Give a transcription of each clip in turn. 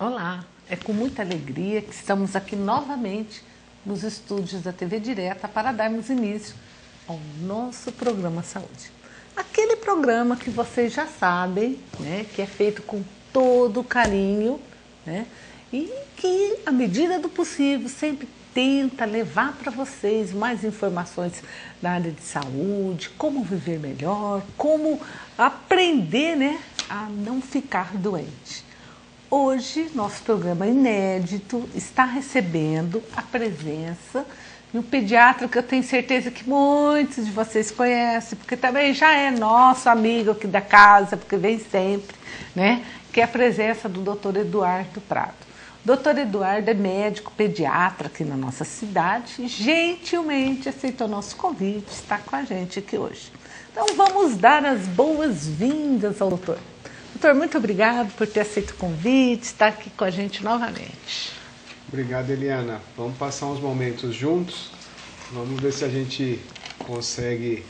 Olá, é com muita alegria que estamos aqui novamente nos estúdios da TV Direta para darmos início ao nosso programa Saúde. Aquele programa que vocês já sabem, né, que é feito com todo carinho, né, e que, à medida do possível, sempre tenta levar para vocês mais informações da área de saúde, como viver melhor, como aprender, né, a não ficar doente. Hoje, nosso programa inédito está recebendo a presença de um pediatra que eu tenho certeza que muitos de vocês conhecem, porque também já é nosso amigo aqui da casa, porque vem sempre, né? Que é a presença do Dr. Eduardo Prado. O Dr. Eduardo é médico pediatra aqui na nossa cidade e gentilmente aceitou nosso convite, está com a gente aqui hoje. Então vamos dar as boas-vindas ao doutor. Doutor, muito obrigado por ter aceito o convite, estar aqui com a gente novamente. Obrigado, Eliana. Vamos passar uns momentos juntos. Vamos ver se a gente consegue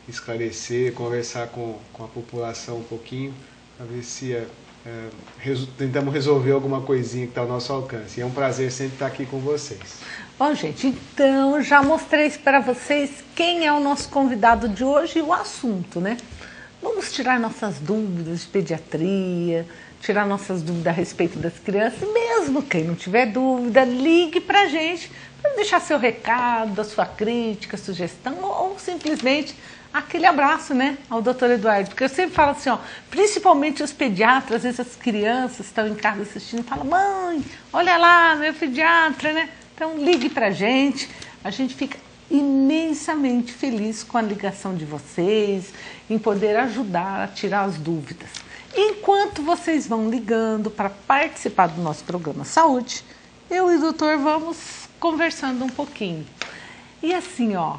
esclarecer, conversar com a população um pouquinho, para ver se tentamos resolver alguma coisinha que está ao nosso alcance. E é um prazer sempre estar aqui com vocês. Bom, gente, então já mostrei para vocês quem é o nosso convidado de hoje e o assunto, né? Vamos tirar nossas dúvidas de pediatria, tirar nossas dúvidas a respeito das crianças. Mesmo quem não tiver dúvida, ligue para a gente, para deixar seu recado, a sua crítica, sugestão ou simplesmente aquele abraço, né, ao doutor Eduardo. Porque eu sempre falo assim, ó, principalmente os pediatras, às vezes as crianças estão em casa assistindo e falam, mãe, olha lá, meu pediatra, né? Então ligue para a gente fica imensamente feliz com a ligação de vocês, em poder ajudar a tirar as dúvidas. Enquanto vocês vão ligando para participar do nosso programa Saúde, eu e o doutor vamos conversando um pouquinho. E assim, ó,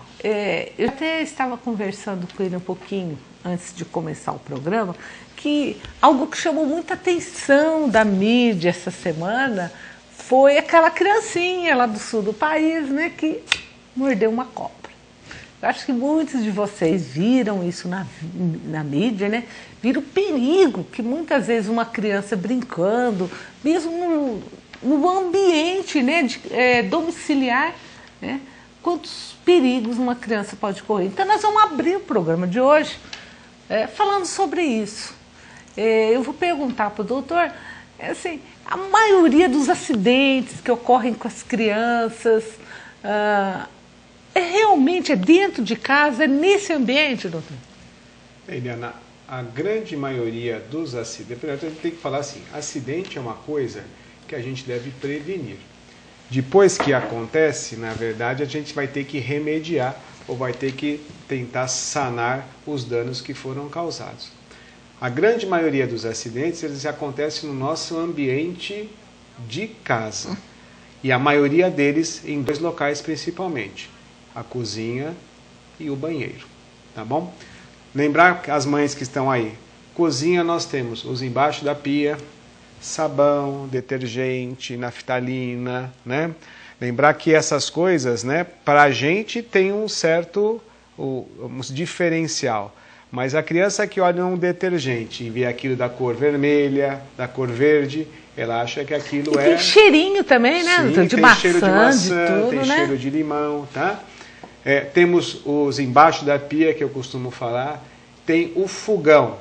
eu até estava conversando com ele um pouquinho antes de começar o programa, que algo que chamou muita atenção da mídia essa semana foi aquela criancinha lá do sul do país, né, que mordeu uma cobra. Eu acho que muitos de vocês viram isso na mídia, né? Viram o perigo que muitas vezes uma criança brincando, mesmo no ambiente, né, domiciliar, né? Quantos perigos uma criança pode correr. Então nós vamos abrir o programa de hoje falando sobre isso. Eu vou perguntar para o doutor, assim, a maioria dos acidentes que ocorrem com as crianças, realmente é dentro de casa, é nesse ambiente, doutor? Eliana, a grande maioria dos acidentes, primeiro a gente tem que falar assim, acidente é uma coisa que a gente deve prevenir. Depois que acontece, na verdade, a gente vai ter que remediar ou vai ter que tentar sanar os danos que foram causados. A grande maioria dos acidentes, eles acontecem no nosso ambiente de casa. E a maioria deles em dois locais principalmente, a cozinha e o banheiro, tá bom? Lembrar as mães que estão aí, cozinha nós temos os embaixo da pia, sabão, detergente, naftalina, né? Lembrar que essas coisas, né, para a gente tem um certo diferencial. Mas a criança que olha um detergente e vê aquilo da cor vermelha, da cor verde, ela acha que aquilo tem cheirinho também, né? Sim, de tem maçã, cheiro de maçã, de tudo, tem né? cheiro de limão, tá? Temos os embaixo da pia, que eu costumo falar, tem o fogão.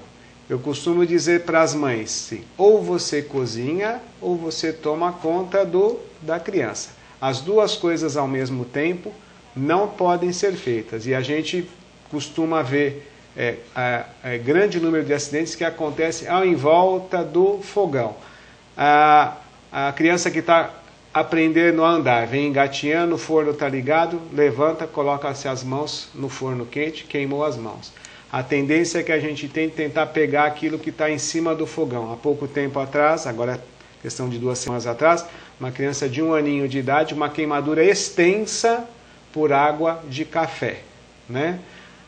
Eu costumo dizer para as mães, sim, ou você cozinha ou você toma conta da criança. As duas coisas ao mesmo tempo não podem ser feitas. E a gente costuma ver grande número de acidentes que acontecem em volta do fogão. A criança que está aprendendo a andar, vem engatinhando, o forno está ligado, levanta, coloca-se as mãos no forno quente, queimou as mãos. A tendência é que a gente tem que tentar pegar aquilo que está em cima do fogão. Há pouco tempo atrás, agora questão de 2 semanas atrás, uma criança de 1 aninho de idade, uma queimadura extensa por água de café, né?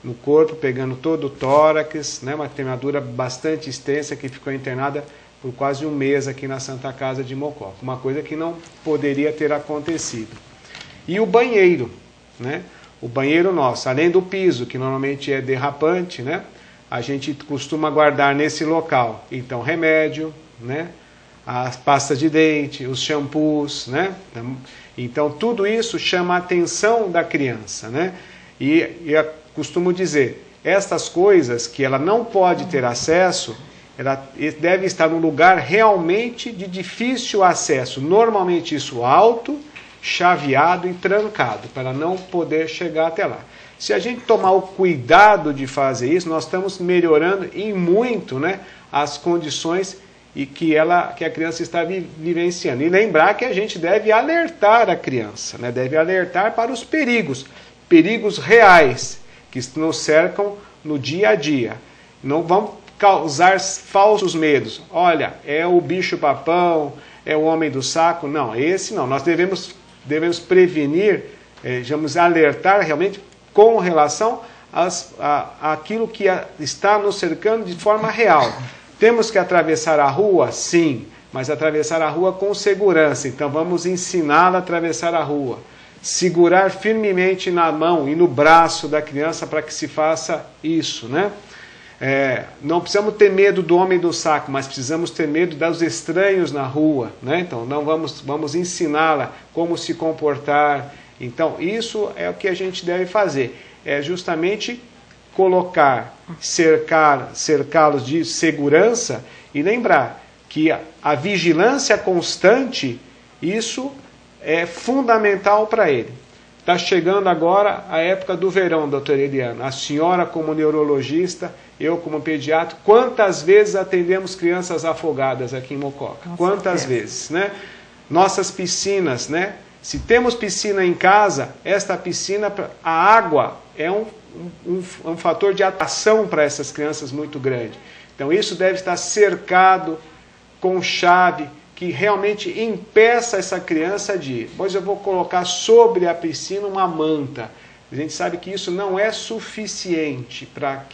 No corpo, pegando todo o tórax, né? Uma queimadura bastante extensa que ficou internada por quase 1 mês aqui na Santa Casa de Mococa. Uma coisa que não poderia ter acontecido. E o banheiro, né? O banheiro nosso, além do piso, que normalmente é derrapante, né? A gente costuma guardar nesse local, então, remédio, né? as pastas de dente, os shampoos, né? Então tudo isso chama a atenção da criança, né? E eu costumo dizer, estas coisas que ela não pode ter acesso, ela deve estar num lugar realmente de difícil acesso, normalmente isso alto, chaveado e trancado, para não poder chegar até lá. Se a gente tomar o cuidado de fazer isso, nós estamos melhorando em muito, né, as condições e que a criança está vivenciando. E lembrar que a gente deve alertar a criança, né, deve alertar para os perigos reais que nos cercam no dia a dia. Não vamos causar falsos medos. Olha, é o bicho-papão, é o homem do saco. Não, esse não. Nós devemos prevenir, devemos alertar realmente com relação àquilo que está nos cercando de forma real. Temos que atravessar a rua? Sim, mas atravessar a rua com segurança. Então vamos ensiná-la a atravessar a rua. Segurar firmemente na mão e no braço da criança para que se faça isso, né? Não precisamos ter medo do homem do saco, mas precisamos ter medo dos estranhos na rua, né? Então não vamos ensiná-la como se comportar. Então isso é o que a gente deve fazer, é justamente colocar, cercá-los de segurança e lembrar que a vigilância constante, isso é fundamental para ele. Está chegando agora a época do verão, doutora Eliana. A senhora como neurologista, eu como pediatra, quantas vezes atendemos crianças afogadas aqui em Mococa? Quantas vezes, né? Nossas piscinas, né? Se temos piscina em casa, esta piscina, a água é um fator de atração para essas crianças muito grande. Então isso deve estar cercado com chave, que realmente impeça essa criança de ir. Pois eu vou colocar sobre a piscina uma manta. A gente sabe que isso não é suficiente para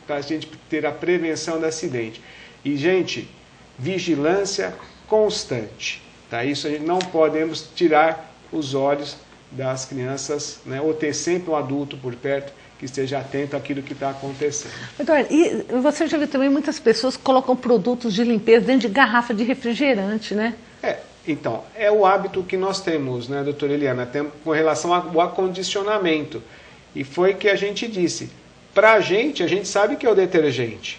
a gente ter a prevenção do acidente. E, gente, vigilância constante. Tá? Isso a gente não podemos tirar os olhos das crianças, né? Ou ter sempre um adulto por perto que esteja atento àquilo que está acontecendo. Eduardo, e você já viu também muitas pessoas que colocam produtos de limpeza dentro de garrafa de refrigerante, né? Então, é o hábito que nós temos, né, doutora Eliana, com relação ao acondicionamento. E foi que a gente disse, para a gente sabe que é o detergente.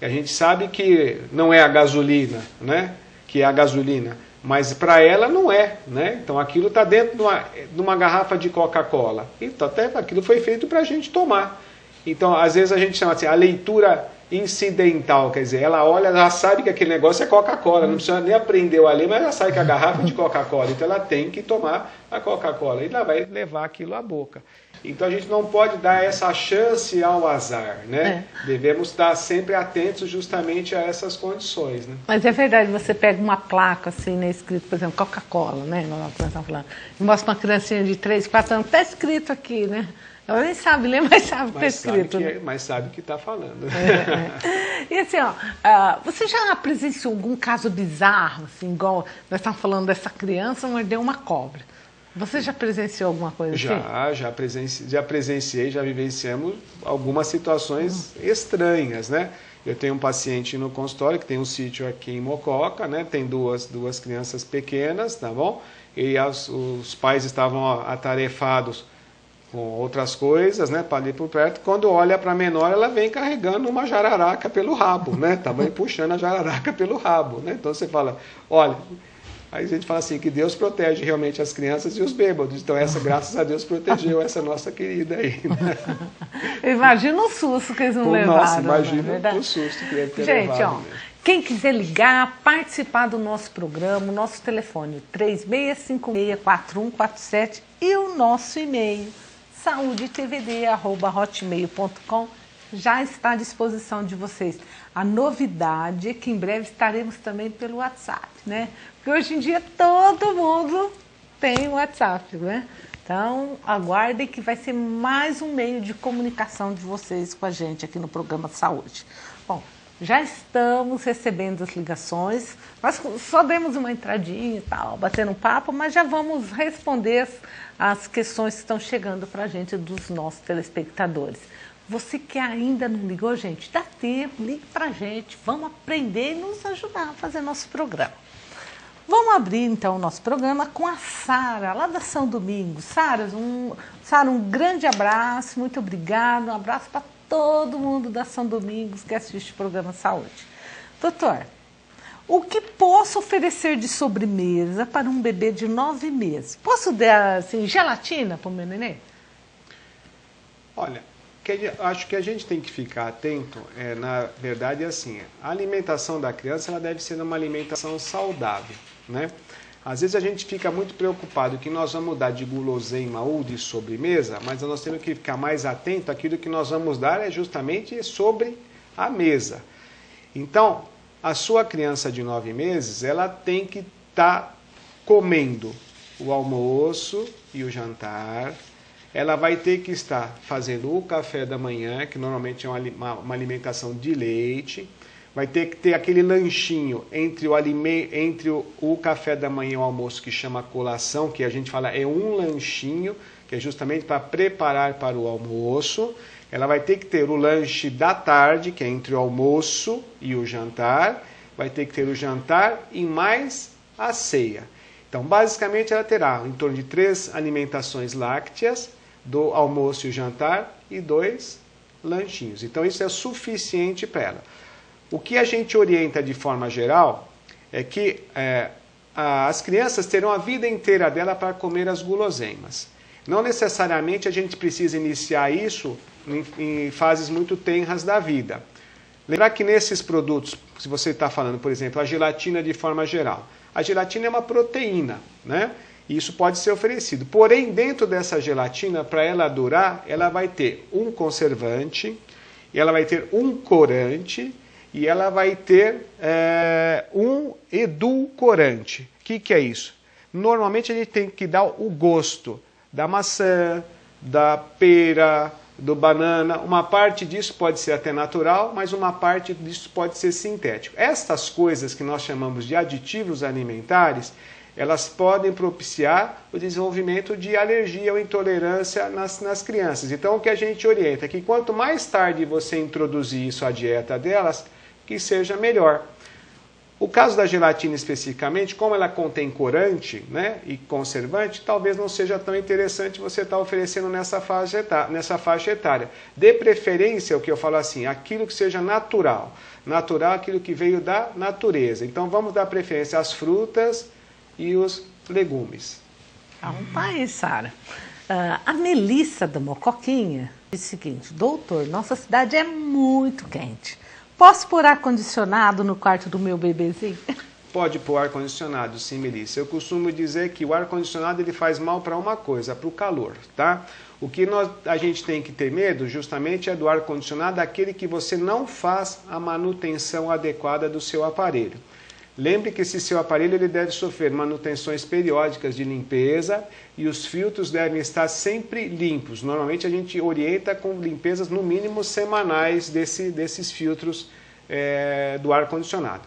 A gente sabe que não é a gasolina, né? Que é a gasolina. Mas para ela não é, né? Então aquilo está dentro de uma garrafa de Coca-Cola. Então até aquilo foi feito para a gente tomar. Então às vezes a gente chama assim, a leitura incidental, quer dizer, ela olha, ela sabe que aquele negócio é Coca-Cola, não precisa nem aprender a ler, mas ela sabe que a garrafa é de Coca-Cola, então ela tem que tomar a Coca-Cola e ela vai levar aquilo à boca. Então a gente não pode dar essa chance ao azar, né? Devemos estar sempre atentos justamente a essas condições, né? Mas é verdade, você pega uma placa assim, né, escrito, por exemplo, Coca-Cola, né? E mostra uma criancinha de 3, 4 anos, está escrito aqui, né? Ela nem sabe ler, mas sabe que está escrito. Mas sabe o que está falando. E assim, ó, você já presenciou algum caso bizarro, assim, igual nós estávamos falando dessa criança, mordeu uma cobra? Você já presenciou alguma coisa assim? Já presenciei, já vivenciamos algumas situações estranhas, né? Eu tenho um paciente no consultório que tem um sítio aqui em Mococa, né? Tem duas crianças pequenas, tá bom? E os pais estavam atarefados com outras coisas, né, para ali por perto. Quando olha para a menor, ela vem carregando uma jararaca pelo rabo, né? Também puxando a jararaca pelo rabo, né? Então você fala, olha, aí a gente fala assim, que Deus protege realmente as crianças e os bêbados. Então essa, graças a Deus, protegeu essa nossa querida aí. Né? Imagina o susto que eles não levaram. Nossa, imagina o susto que ele ter levado. Gente, ó, quem quiser ligar, participar do nosso programa, o nosso telefone 36564147 e o nosso e-mail saudetvd@hotmail.com já está à disposição de vocês. A novidade é que em breve estaremos também pelo WhatsApp, né? Porque hoje em dia todo mundo tem WhatsApp, né? Então aguardem que vai ser mais um meio de comunicação de vocês com a gente aqui no programa Saúde. Bom, já estamos recebendo as ligações, nós só demos uma entradinha e tal, batendo um papo, mas já vamos responder as questões que estão chegando para a gente dos nossos telespectadores. Você que ainda não ligou, gente, dá tempo, ligue para a gente, vamos aprender e nos ajudar a fazer nosso programa. Vamos abrir então o nosso programa com a Sara, lá da São Domingos. Sara, um grande abraço, muito obrigada, um abraço para todo mundo da São Domingos que assiste o programa Saúde. Doutor, o que posso oferecer de sobremesa para um bebê de 9 meses? Posso dar assim, gelatina para o meu neném? Olha, acho que a gente tem que ficar atento, na verdade é assim, a alimentação da criança ela deve ser uma alimentação saudável, né? Às vezes a gente fica muito preocupado que nós vamos dar de guloseima ou de sobremesa, mas nós temos que ficar mais atento àquilo que nós vamos dar é justamente sobre a mesa. Então, a sua criança de 9 meses, ela tem que estar comendo o almoço e o jantar. Ela vai ter que estar fazendo o café da manhã, que normalmente é uma alimentação de leite. Vai ter que ter aquele lanchinho entre o café da manhã e o almoço, que chama colação, que a gente fala é um lanchinho, que é justamente para preparar para o almoço. Ela vai ter que ter o lanche da tarde, que é entre o almoço e o jantar. Vai ter que ter o jantar e mais a ceia. Então, basicamente, ela terá em torno de 3 alimentações lácteas, do almoço e o jantar, e 2 lanchinhos. Então, isso é suficiente para ela. O que a gente orienta de forma geral é que as crianças terão a vida inteira dela para comer as guloseimas. Não necessariamente a gente precisa iniciar isso em fases muito tenras da vida. Lembrar que nesses produtos, se você está falando, por exemplo, a gelatina de forma geral, a gelatina é uma proteína, né? E isso pode ser oferecido. Porém, dentro dessa gelatina, para ela durar, ela vai ter um conservante, ela vai ter um corante e ela vai ter um edulcorante. O que é isso? Normalmente a gente tem que dar o gosto da maçã, da pera, do banana. Uma parte disso pode ser até natural, mas uma parte disso pode ser sintético. Estas coisas que nós chamamos de aditivos alimentares, elas podem propiciar o desenvolvimento de alergia ou intolerância nas crianças. Então, o que a gente orienta é que quanto mais tarde você introduzir isso à dieta delas, que seja melhor. O caso da gelatina especificamente, como ela contém corante, né, e conservante, talvez não seja tão interessante você estar oferecendo nessa faixa etária. De preferência, o que eu falo assim, aquilo que seja natural. Natural, aquilo que veio da natureza. Então, vamos dar preferência às frutas e os legumes. Então tá aí, Sara. A Melissa da Mocoquinha disse o seguinte: doutor, nossa cidade é muito quente. Posso pôr ar-condicionado no quarto do meu bebezinho? Pode pôr ar-condicionado, sim, Melissa. Eu costumo dizer que o ar-condicionado ele faz mal para uma coisa, para o calor, tá? O que a gente tem que ter medo justamente é do ar-condicionado, aquele que você não faz a manutenção adequada do seu aparelho. Lembre que esse seu aparelho ele deve sofrer manutenções periódicas de limpeza e os filtros devem estar sempre limpos. Normalmente a gente orienta com limpezas no mínimo semanais desses filtros do ar-condicionado.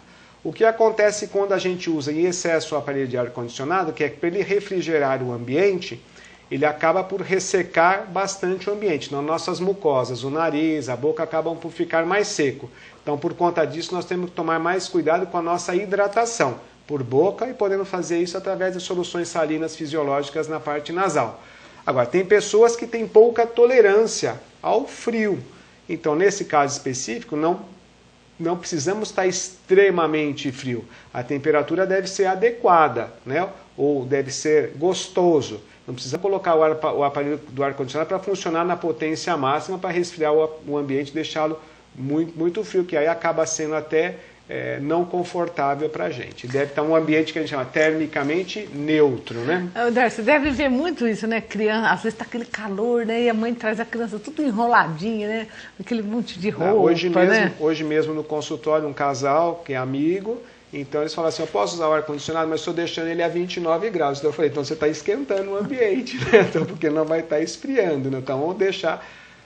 O que acontece quando a gente usa em excesso o aparelho de ar-condicionado, que é que para ele refrigerar o ambiente, ele acaba por ressecar bastante o ambiente. Então, nossas mucosas, o nariz, a boca acabam por ficar mais seco. Então, por conta disso, nós temos que tomar mais cuidado com a nossa hidratação por boca e podemos fazer isso através de soluções salinas fisiológicas na parte nasal. Agora, tem pessoas que têm pouca tolerância ao frio. Então, nesse caso específico, não precisamos estar extremamente frio. A temperatura deve ser adequada, né? Ou deve ser gostoso. Não precisa colocar o aparelho do ar-condicionado para funcionar na potência máxima para resfriar o ambiente e deixá-lo muito, muito frio, que aí acaba sendo até não confortável para a gente. Deve estar um ambiente que a gente chama termicamente neutro, né? Você deve ver muito isso, né? Criança, às vezes está aquele calor, né? E a mãe traz a criança tudo enroladinha, né? Aquele monte de roupa, hoje mesmo no consultório, um casal que é amigo, então eles falam assim, eu posso usar o ar-condicionado, mas estou deixando ele a 29 graus. Então eu falei, então você está esquentando o ambiente, né? Então, porque não vai estar esfriando, né? Então vamos deixar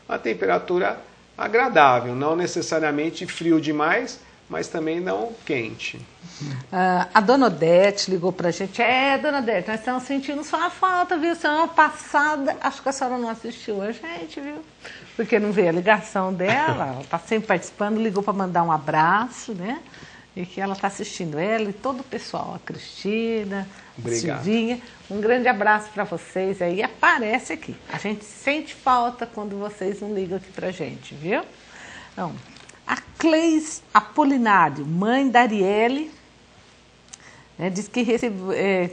a temperatura agradável, não necessariamente frio demais, mas também não quente. A Dona Odete ligou pra gente. Dona Odete, nós estamos sentindo só a falta, viu? Semana passada, acho que a senhora não assistiu a gente, viu? Porque não veio a ligação dela, ela está sempre participando, ligou para mandar um abraço, né? e que ela está assistindo, ela e todo o pessoal, a Cristina, Obrigado. a Silvinha. Um grande abraço para vocês aí, aparece aqui. A gente sente falta quando vocês não ligam aqui para gente, viu? Então, a Cleis Apolinário, mãe da Arielle, diz que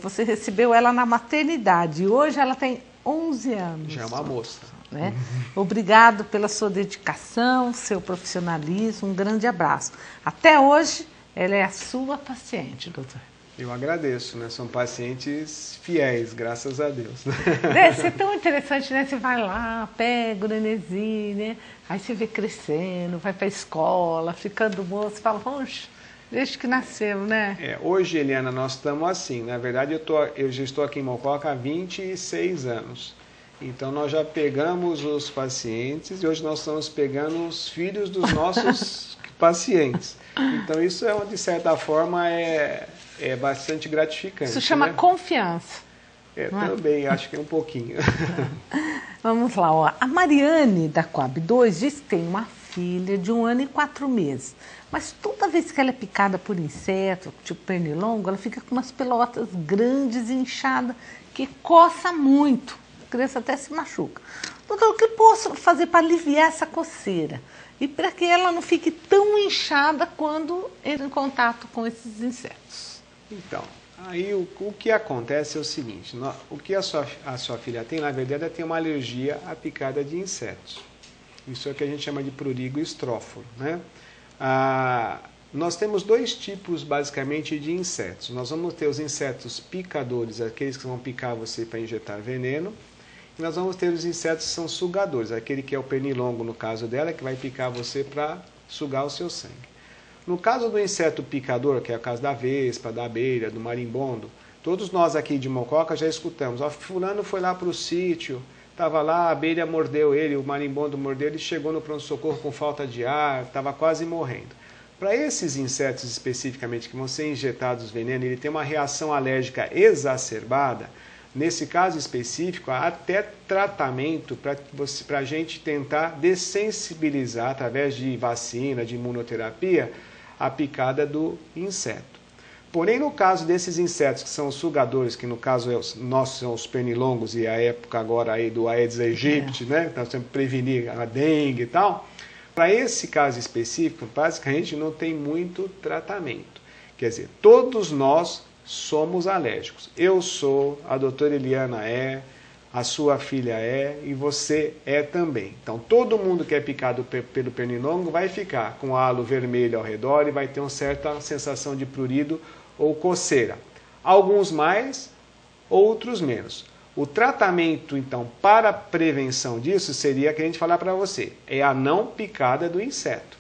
você recebeu ela na maternidade e hoje ela tem 11 anos. Já é uma moça. Né? Obrigado pela sua dedicação, seu profissionalismo, um grande abraço. Até hoje, ela é a sua paciente, doutor. Eu agradeço, né? São pacientes fiéis, graças a Deus. Deve ser tão interessante, né? Você vai lá, pega o nenenzinho, né? Aí você vê crescendo, vai para a escola, ficando moço, fala, poxa, desde que nasceu, né? Hoje, Eliana, nós estamos assim. Na verdade, eu já estou aqui em Mococa há 26 anos. Então, nós já pegamos os pacientes e hoje nós estamos pegando os filhos dos nossos pacientes. Então, isso, de certa forma, é bastante gratificante. Isso chama confiança. Também, acho que é um pouquinho. Vamos lá, ó. A Mariane, da Coab 2, diz que tem uma filha de 1 ano e 4 meses. Mas toda vez que ela é picada por inseto, tipo pernilongo, ela fica com umas pelotas grandes e inchadas, que coça muito. A criança até se machuca. Doutor, o que posso fazer para aliviar essa coceira? E para que ela não fique tão inchada quando entra em contato com esses insetos? Então, aí o que acontece é o seguinte, o que a sua filha tem, na verdade, ela tem uma alergia à picada de insetos. Isso é o que a gente chama de prurigo estróforo, né? Nós temos 2 tipos, basicamente, de insetos. Nós vamos ter os insetos picadores, aqueles que vão picar você para injetar veneno. E nós vamos ter os insetos que são sugadores, aquele que é o pernilongo, no caso dela, que vai picar você para sugar o seu sangue. No caso do inseto picador, que é o caso da vespa, da abelha, do marimbondo, todos nós aqui de Mococa já escutamos. Fulano foi lá para o sítio, estava lá, a abelha mordeu ele, o marimbondo mordeu, ele chegou no pronto-socorro com falta de ar, estava quase morrendo. Para esses insetos especificamente que vão ser injetados veneno, ele tem uma reação alérgica exacerbada. Nesse caso específico, há até tratamento para a gente tentar dessensibilizar, através de vacina, de imunoterapia, a picada do inseto. Porém, no caso desses insetos que são os sugadores, que no caso nós são os pernilongos e a época agora aí do Aedes aegypti, né? Nós temos que prevenir a dengue e tal. Para esse caso específico, basicamente não tem muito tratamento. Quer dizer, todos nós somos alérgicos. Eu sou, a doutora Eliana é, a sua filha é e você é também. Então, todo mundo que é picado pelo pernilongo vai ficar com halo vermelho ao redor e vai ter uma certa sensação de prurido ou coceira. Alguns mais, outros menos. O tratamento, então, para a prevenção disso seria que a gente falar para você, é a não picada do inseto.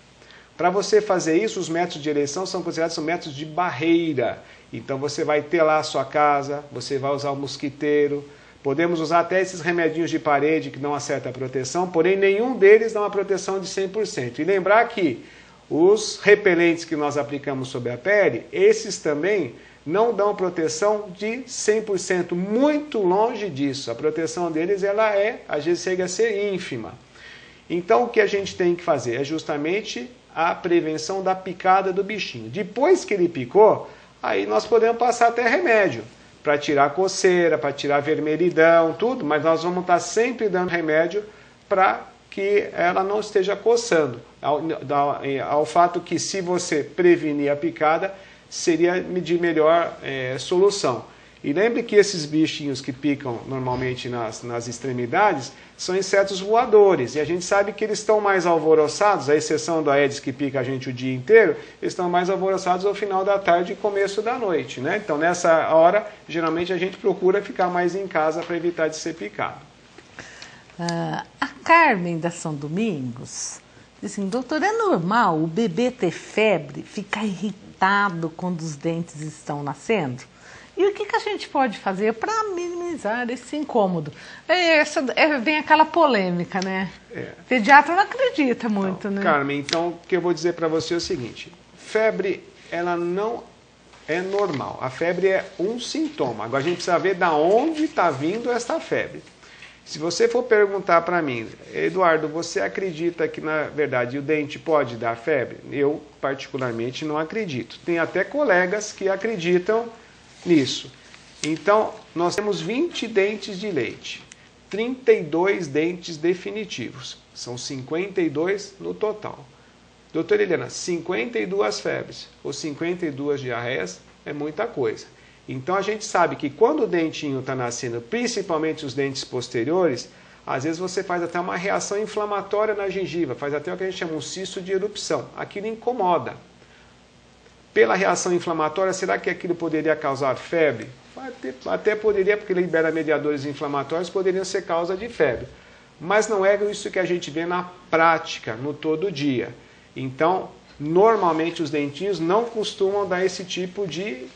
Para você fazer isso, os métodos de eleição são considerados métodos de barreira. Então você vai ter lá a sua casa, você vai usar o mosquiteiro, podemos usar até esses remedinhos de parede que dão uma certa proteção, porém nenhum deles dá uma proteção de 100%. E lembrar que os repelentes que nós aplicamos sobre a pele, esses também não dão proteção de 100%, muito longe disso. A proteção deles, às vezes chega a ser ínfima. Então o que a gente tem que fazer é justamente a prevenção da picada do bichinho. Depois que ele picou, aí nós podemos passar até remédio para tirar a coceira, para tirar a vermelhidão, tudo, mas nós vamos estar sempre dando remédio para que ela não esteja coçando. Ao fato que, se você prevenir a picada, seria de melhor solução. E lembre que esses bichinhos que picam normalmente nas extremidades são insetos voadores. E a gente sabe que eles estão mais alvoroçados, à exceção do Aedes que pica a gente o dia inteiro, eles estão mais alvoroçados ao final da tarde e começo da noite, né? Então, nessa hora, geralmente a gente procura ficar mais em casa para evitar de ser picado. A Carmen da São Domingos diz assim, doutor, é normal o bebê ter febre, ficar irritado quando os dentes estão nascendo? E o que a gente pode fazer para minimizar esse incômodo? Vem aquela polêmica, né? Pediatra não acredita muito, né? Carmen, então o que eu vou dizer para você é o seguinte, febre, ela não é normal. A febre é um sintoma. Agora a gente precisa ver de onde está vindo essa febre. Se você for perguntar para mim, Eduardo, você acredita que na verdade o dente pode dar febre? Eu particularmente não acredito. Tem até colegas que acreditam nisso. Então, nós temos 20 dentes de leite, 32 dentes definitivos, são 52 no total. Doutora Helena, 52 febres ou 52 diarreias é muita coisa. Então a gente sabe que quando o dentinho está nascendo, principalmente os dentes posteriores, às vezes você faz até uma reação inflamatória na gengiva, faz até o que a gente chama um cisto de erupção. Aquilo incomoda. Pela reação inflamatória, será que aquilo poderia causar febre? Até poderia, porque ele libera mediadores inflamatórios, poderiam ser causa de febre. Mas não é isso que a gente vê na prática, no todo dia. Então, normalmente os dentinhos não costumam dar esse tipo de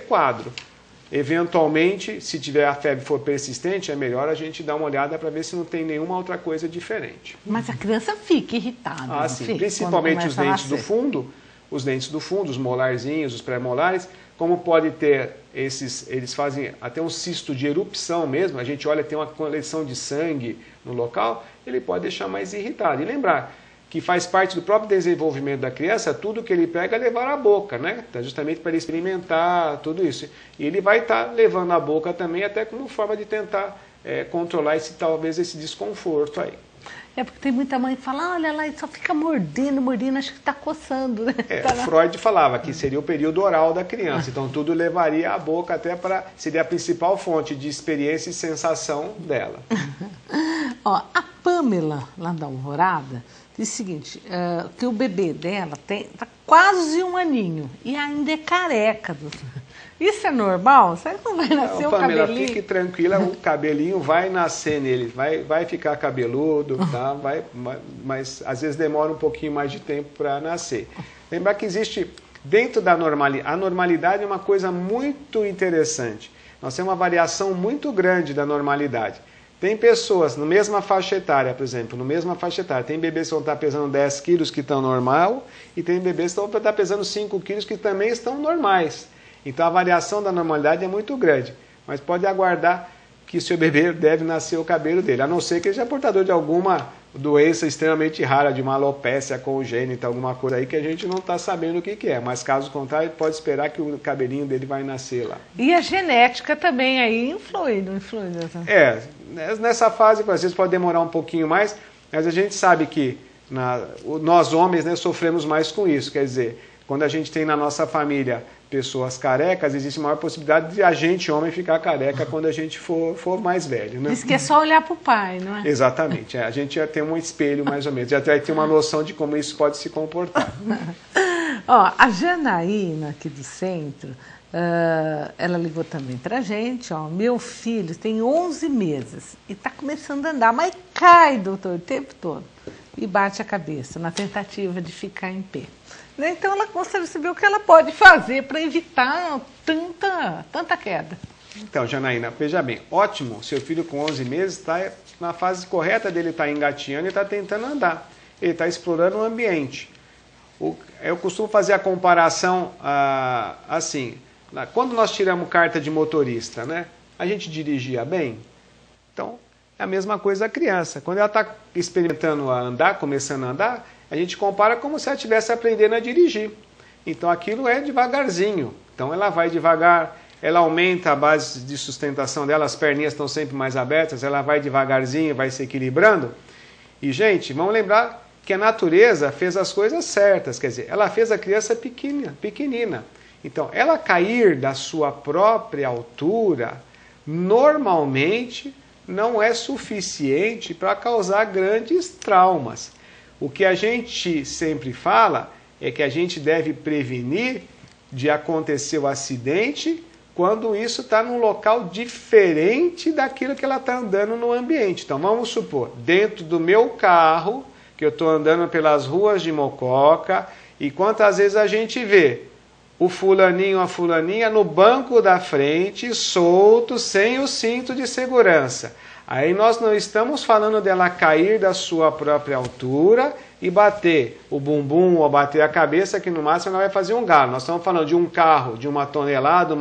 quadro. Eventualmente, se tiver a febre for persistente, é melhor a gente dar uma olhada para ver se não tem nenhuma outra coisa diferente. Mas a criança fica irritada. Ah, sim. Principalmente os dentes do fundo, os molarzinhos, os pré-molares, como pode ter eles fazem até um cisto de erupção mesmo, a gente olha, tem uma coleção de sangue no local, ele pode deixar mais irritado. E lembrar que faz parte do próprio desenvolvimento da criança, tudo que ele pega é levar à boca, né? Então, justamente para ele experimentar tudo isso. E ele vai estar levando à boca também, até como forma de tentar controlar talvez esse desconforto aí. É porque tem muita mãe que fala, olha lá, ele só fica mordendo, acho que está coçando. Né? Freud falava que seria o período oral da criança, então tudo levaria à boca até seria a principal fonte de experiência e sensação dela. Ó, a Pamela, lá da Alvorada, diz o seguinte, que o bebê dela tá quase 1 aninho e ainda é careca. Isso é normal? Será que não vai nascer o Pamela, cabelinho? Fique tranquila, o cabelinho vai nascer nele, vai ficar cabeludo, tá? Mas às vezes demora um pouquinho mais de tempo para nascer. Lembrar que existe, dentro da normalidade, a normalidade é uma coisa muito interessante. Nós temos uma variação muito grande da normalidade. Tem pessoas, na mesma faixa etária, por exemplo, tem bebês que vão estar pesando 10 quilos que estão normal, e tem bebês que vão estar pesando 5 quilos que também estão normais. Então a variação da normalidade é muito grande, mas pode aguardar que o seu bebê deve nascer o cabelo dele, a não ser que ele seja portador de alguma doença extremamente rara, de uma alopécia congênita, alguma coisa aí que a gente não está sabendo o que é, mas caso contrário, pode esperar que o cabelinho dele vai nascer lá. E a genética também aí influi, não influi? Nessa fase, às vezes pode demorar um pouquinho mais, mas a gente sabe que nós homens, né, sofremos mais com isso, quer dizer, quando a gente tem na nossa família pessoas carecas, existe maior possibilidade de a gente, homem, ficar careca quando a gente for mais velho. Né? Diz que é só olhar para o pai, não é? Exatamente. A gente já tem um espelho, mais ou menos. Já vai ter uma noção de como isso pode se comportar. Ó, a Janaína, aqui do centro, ela ligou também para a gente. Ó, meu filho tem 11 meses e está começando a andar, mas cai, doutor, o tempo todo. E bate a cabeça na tentativa de ficar em pé. Então ela gostaria de saber o que ela pode fazer para evitar tanta queda. Então, Janaína, veja bem, ótimo, seu filho com 11 meses está na fase correta dele, está engatinhando e está tentando andar. Ele está explorando o ambiente. Eu costumo fazer a comparação assim, quando nós tiramos carta de motorista, né, a gente dirigia bem? Então, é a mesma coisa a criança. Quando ela está experimentando a andar, começando a andar, a gente compara como se ela estivesse aprendendo a dirigir. Então aquilo é devagarzinho. Então ela vai devagar, ela aumenta a base de sustentação dela, as perninhas estão sempre mais abertas, ela vai devagarzinho, vai se equilibrando. E, gente, vamos lembrar que a natureza fez as coisas certas, quer dizer, ela fez a criança pequenina. Então, ela cair da sua própria altura, normalmente não é suficiente para causar grandes traumas. O que a gente sempre fala é que a gente deve prevenir de acontecer o acidente quando isso está num local diferente daquilo que ela está andando no ambiente. Então vamos supor, dentro do meu carro, que eu estou andando pelas ruas de Mococa, e quantas vezes a gente vê o fulaninho, a fulaninha no banco da frente, solto, sem o cinto de segurança. Aí nós não estamos falando dela cair da sua própria altura e bater o bumbum ou bater a cabeça, que no máximo ela vai fazer um galo. Nós estamos falando de um carro de 1,5 toneladas,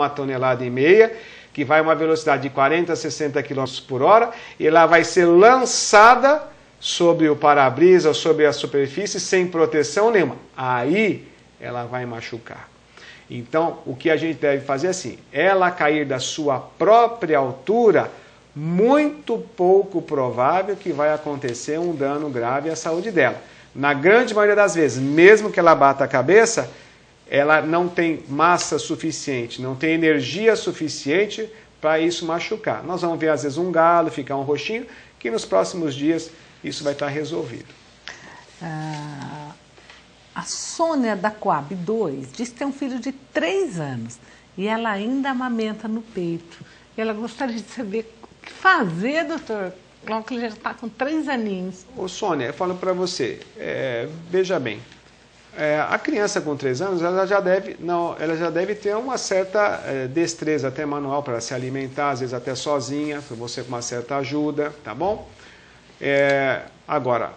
que vai a uma velocidade de 40 a 60 km por hora, e ela vai ser lançada sobre o para-brisa ou sobre a superfície sem proteção nenhuma. Aí ela vai machucar. Então, o que a gente deve fazer é assim, ela cair da sua própria altura, muito pouco provável que vai acontecer um dano grave à saúde dela. Na grande maioria das vezes, mesmo que ela bata a cabeça, ela não tem massa suficiente, não tem energia suficiente para isso machucar. Nós vamos ver às vezes um galo, ficar um roxinho, que nos próximos dias isso vai estar resolvido. A Sônia da Coab 2 diz que tem um filho de 3 anos e ela ainda amamenta no peito. E ela gostaria de saber o que fazer, doutor, logo que ele já está com 3 aninhos. Ô Sônia, eu falo para você, veja bem, a criança com 3 anos ela já deve ter uma certa destreza até manual para se alimentar, às vezes até sozinha, você com uma certa ajuda, tá bom? Agora,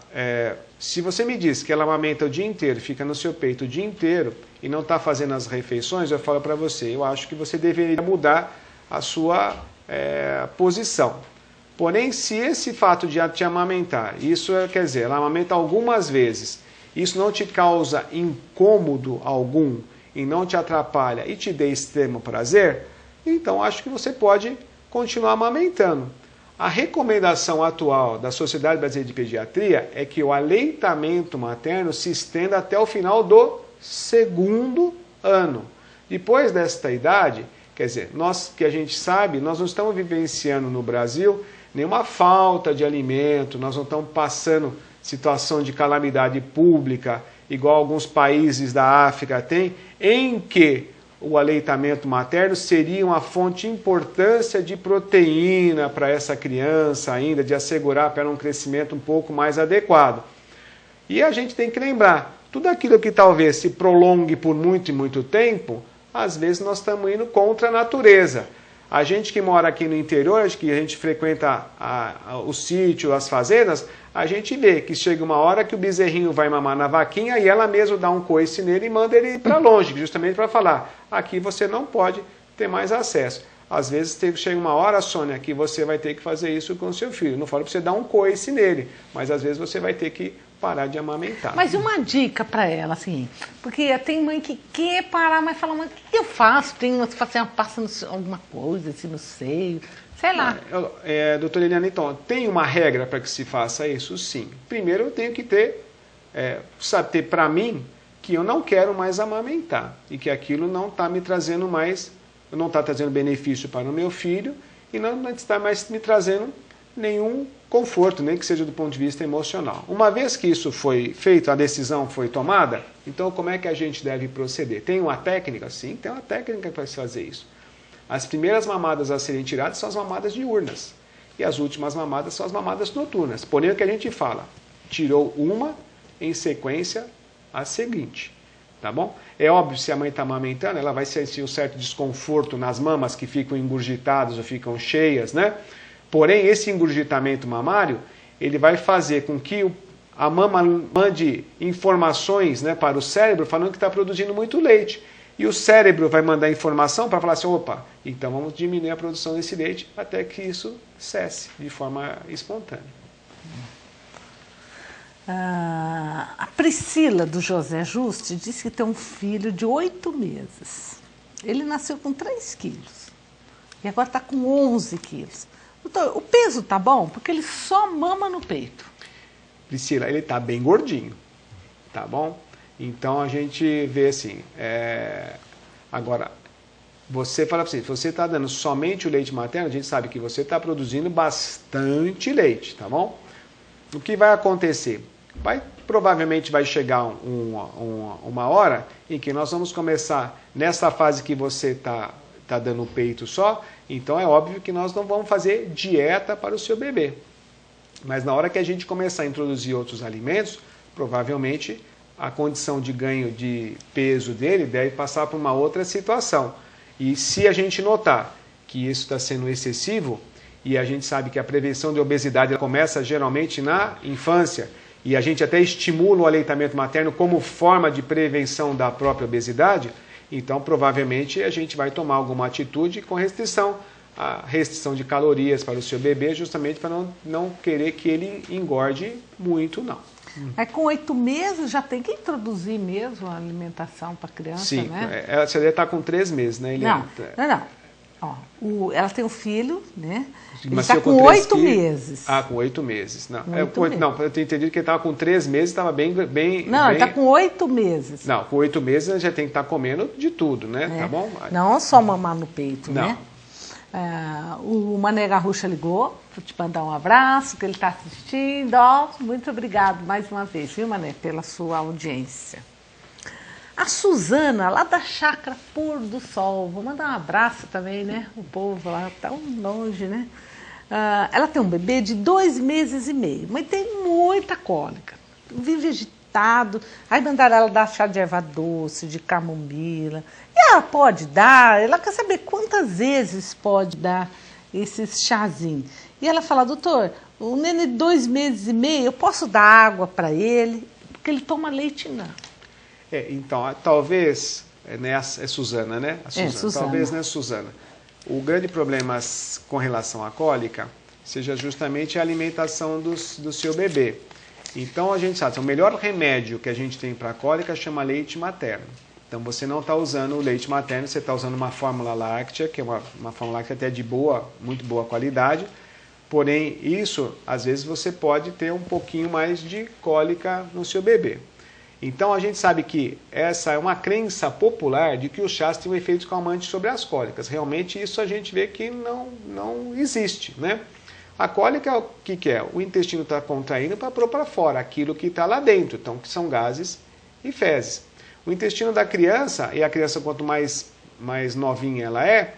se você me diz que ela amamenta o dia inteiro, fica no seu peito o dia inteiro e não está fazendo as refeições, eu falo para você, eu acho que você deveria mudar a sua posição. Porém, se esse fato de te amamentar, isso quer dizer, ela amamenta algumas vezes, isso não te causa incômodo algum e não te atrapalha e te dê extremo prazer, então acho que você pode continuar amamentando. A recomendação atual da Sociedade Brasileira de Pediatria é que o aleitamento materno se estenda até o final do 2º ano. Depois desta idade, quer dizer, que a gente sabe, nós não estamos vivenciando no Brasil nenhuma falta de alimento, nós não estamos passando situação de calamidade pública, igual alguns países da África têm, em que o aleitamento materno seria uma fonte de importância de proteína para essa criança ainda, de assegurar para ela um crescimento um pouco mais adequado. E a gente tem que lembrar, tudo aquilo que talvez se prolongue por muito e muito tempo, às vezes nós estamos indo contra a natureza. A gente que mora aqui no interior, que a gente frequenta o sítio, as fazendas, a gente vê que chega uma hora que o bezerrinho vai mamar na vaquinha e ela mesma dá um coice nele e manda ele para longe, justamente para falar, aqui você não pode ter mais acesso. Às vezes chega uma hora, Sônia, que você vai ter que fazer isso com o seu filho. Não falo para você dar um coice nele, mas às vezes você vai ter que parar de amamentar. Mas uma dica para ela, assim, porque tem mãe que quer parar, mas fala, mas o que eu faço? Tem uma, assim, passa alguma coisa assim no seio, sei lá. Doutora Eliana, então, tem uma regra para que se faça isso? Sim. Primeiro eu tenho que ter para mim que eu não quero mais amamentar e que aquilo não está me trazendo mais, não está trazendo benefício para o meu filho e não está mais me trazendo nenhum conforto, nem que seja do ponto de vista emocional. Uma vez que isso foi feito, a decisão foi tomada, então como é que a gente deve proceder? Tem uma técnica? Sim, tem uma técnica para se fazer isso. As primeiras mamadas a serem tiradas são as mamadas diurnas e as últimas mamadas são as mamadas noturnas. Porém, o que a gente fala? Tirou uma, em sequência, a seguinte. Tá bom? É óbvio, se a mãe está amamentando, ela vai sentir um certo desconforto nas mamas que ficam engurgitadas ou ficam cheias, né? Porém, esse engurgitamento mamário, ele vai fazer com que a mama mande informações, né, para o cérebro falando que está produzindo muito leite. E o cérebro vai mandar informação para falar assim, opa, então vamos diminuir a produção desse leite até que isso cesse de forma espontânea. A Priscila, do José Juste, disse que tem um filho de 8 meses. Ele nasceu com 3 quilos e agora está com 11 quilos. Doutor, o peso tá bom? Porque ele só mama no peito. Priscila, ele está bem gordinho, tá bom? Então a gente vê assim, agora, você fala assim, se você está dando somente o leite materno, a gente sabe que você está produzindo bastante leite, tá bom? O que vai acontecer? Provavelmente vai chegar uma hora em que nós vamos começar, nessa fase que você está dando o peito só, então é óbvio que nós não vamos fazer dieta para o seu bebê. Mas na hora que a gente começar a introduzir outros alimentos, provavelmente a condição de ganho de peso dele deve passar por uma outra situação. E se a gente notar que isso está sendo excessivo, e a gente sabe que a prevenção de obesidade começa geralmente na infância, e a gente até estimula o aleitamento materno como forma de prevenção da própria obesidade, então provavelmente a gente vai tomar alguma atitude com restrição a restrição de calorias para o seu bebê, justamente para não querer que ele engorde muito, não. Aí com 8 meses já tem que introduzir mesmo a alimentação para a criança, Sim, né? Você deve estar com 3 meses, né, Eliana? Não. Ó, ela tem um filho, né? Ele Mas está com 8 meses. Ah, com 8 meses. Não, meses. Não, eu tenho entendido que ele estava com 3 meses, estava bem... Não, bem... ele está com 8 meses. Não, com 8 meses ele já tem que estar comendo de tudo, né? Tá bom? Não só mamar no peito, não. né? O Mané Garrucha ligou para te mandar um abraço, que ele está assistindo. Ó, muito obrigado mais uma vez, viu, Mané, pela sua audiência. A Suzana, lá da Chácara Pôr do Sol, vou mandar um abraço também, né? O povo lá tão longe, né? Ela tem um bebê de 2 meses e meio, mas tem muita cólica, vive agitado. Aí mandaram ela dar chá de erva doce, de camomila. E ela pode dar, ela quer saber quantas vezes pode dar esses chazinhos. E ela fala, doutor, o nenê de 2 meses e meio, eu posso dar água para ele? Porque ele toma leite não. Então, talvez, é Suzana, né? Suzana. Talvez, né, Suzana? O grande problema com relação à cólica seja justamente a alimentação do seu bebê. Então, a gente sabe, o melhor remédio que a gente tem para a cólica chama leite materno. Então, você não está usando o leite materno, você está usando uma fórmula láctea, que é uma fórmula láctea até de muito boa qualidade. Porém, isso, às vezes, você pode ter um pouquinho mais de cólica no seu bebê. Então, a gente sabe que essa é uma crença popular de que os chás têm um efeito calmante sobre as cólicas. Realmente, isso a gente vê que não existe, né? A cólica, o que é? O intestino está contraindo para pôr para fora aquilo que está lá dentro, então, que são gases e fezes. O intestino da criança, e a criança quanto mais novinha ela é,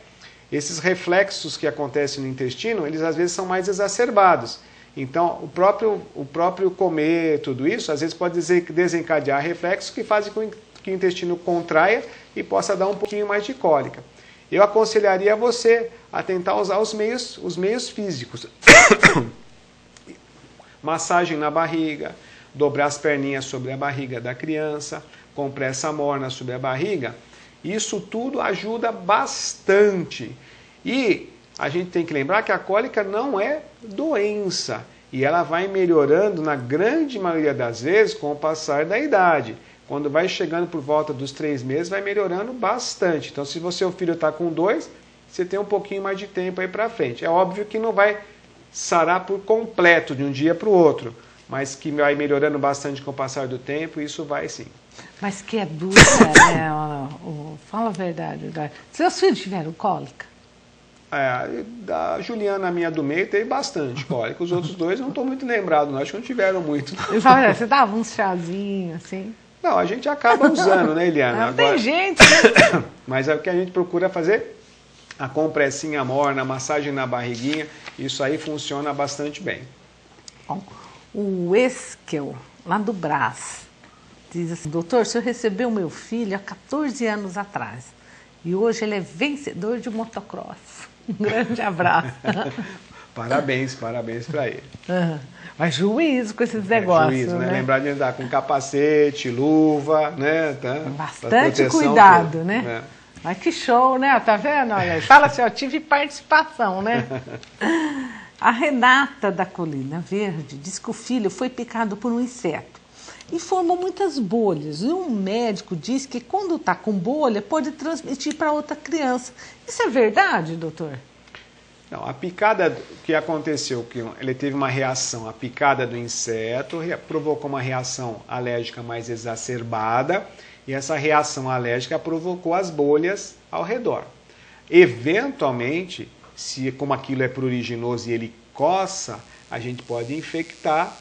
esses reflexos que acontecem no intestino, eles às vezes são mais exacerbados. Então, o próprio comer, tudo isso, às vezes pode desencadear reflexos que fazem com que o intestino contraia e possa dar um pouquinho mais de cólica. Eu aconselharia você a tentar usar os meios físicos. Massagem na barriga, dobrar as perninhas sobre a barriga da criança, compressa morna sobre a barriga. Isso tudo ajuda bastante. E a gente tem que lembrar que a cólica não é doença. E ela vai melhorando, na grande maioria das vezes, com o passar da idade. Quando vai chegando por volta dos 3 meses, vai melhorando bastante. Então, se seu filho está com 2, você tem um pouquinho mais de tempo aí para frente. É óbvio que não vai sarar por completo de um dia para o outro, mas que vai melhorando bastante com o passar do tempo, isso vai sim. Mas que é dura, né? Fala a verdade. Seus filhos tiveram cólica? Da Juliana, minha do meio, teve bastante cólica. Os outros 2 eu não estou muito lembrado, não. Acho que não tiveram muito. Você dava uns chazinhos assim? Não, a gente acaba usando, né, Eliana? Não tem gente, né? Mas é o que a gente procura fazer, a compressinha morna, a massagem na barriguinha, isso aí funciona bastante bem. Bom, o Esquel, lá do Brás, diz assim, doutor, o senhor recebeu meu filho há 14 anos atrás e hoje ele é vencedor de motocross. Um grande abraço. Parabéns para ele. Mas juízo com esses negócios, juízo, né? né? Lembrar de andar com capacete, luva, né? Bastante cuidado, né? Mas que show, né? Tá vendo? Olha, fala assim, ó, tive participação, né? A Renata da Colina Verde diz que o filho foi picado por um inseto e formou muitas bolhas. E um médico diz que quando está com bolha pode transmitir para outra criança. Isso é verdade, doutor? Não, a picada que aconteceu, que ele teve uma reação, a picada do inseto provocou uma reação alérgica mais exacerbada e essa reação alérgica provocou as bolhas ao redor. Eventualmente, como aquilo é pruriginoso e ele coça, a gente pode infectar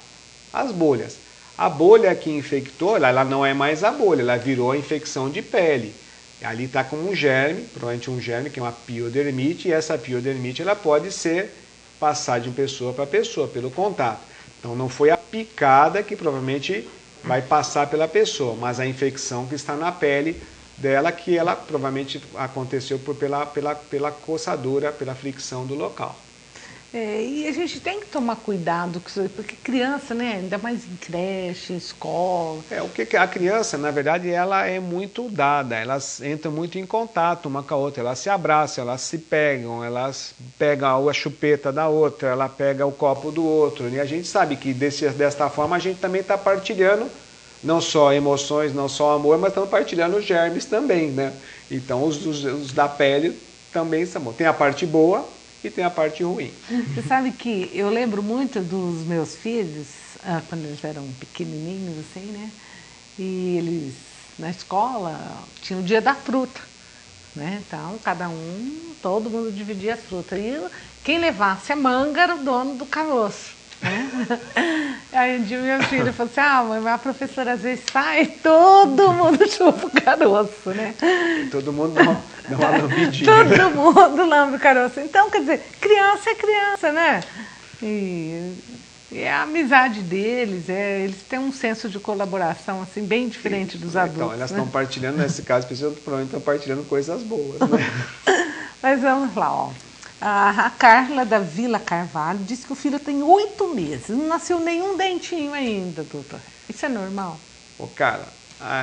as bolhas. A bolha que infectou, ela não é mais a bolha, ela virou a infecção de pele. Ali está com um germe, provavelmente um germe que é uma piodermite, e essa piodermite ela pode passar de pessoa para pessoa, pelo contato. Então não foi a picada que provavelmente vai passar pela pessoa, mas a infecção que está na pele dela, que ela provavelmente aconteceu pela coçadura, pela fricção do local. E a gente tem que tomar cuidado, porque criança, né, ainda mais em creche, escola. O que a criança, na verdade, ela é muito dada, elas entram muito em contato uma com a outra, elas se abraçam, elas se pegam, elas pegam a chupeta da outra, ela pega o copo do outro. E a gente sabe que desta forma a gente também está partilhando não só emoções, não só amor, mas estamos partilhando os germes também, né? Então os da pele também são bons. Tem a parte boa e tem a parte ruim. Você sabe que eu lembro muito dos meus filhos, quando eles eram pequenininhos, assim, né? E eles, na escola, tinham o dia da fruta, né? Então, todo mundo dividia as frutas. E quem levasse a manga era o dono do caroço, né? Aí um dia meu filho falou assim, mãe, a professora às vezes sai, todo mundo chupa o caroço, né? Todo mundo dá uma lambidinha. Todo mundo lambe o caroço. Então, quer dizer, criança é criança, né? E a amizade deles, eles têm um senso de colaboração assim, bem diferente dos adultos. Então, elas estão partilhando, nesse caso, provavelmente estão partilhando coisas boas, né? Mas vamos lá, ó. A Carla da Vila Carvalho disse que o filho tem 8 meses, não nasceu nenhum dentinho ainda, doutor. Isso é normal? Carla,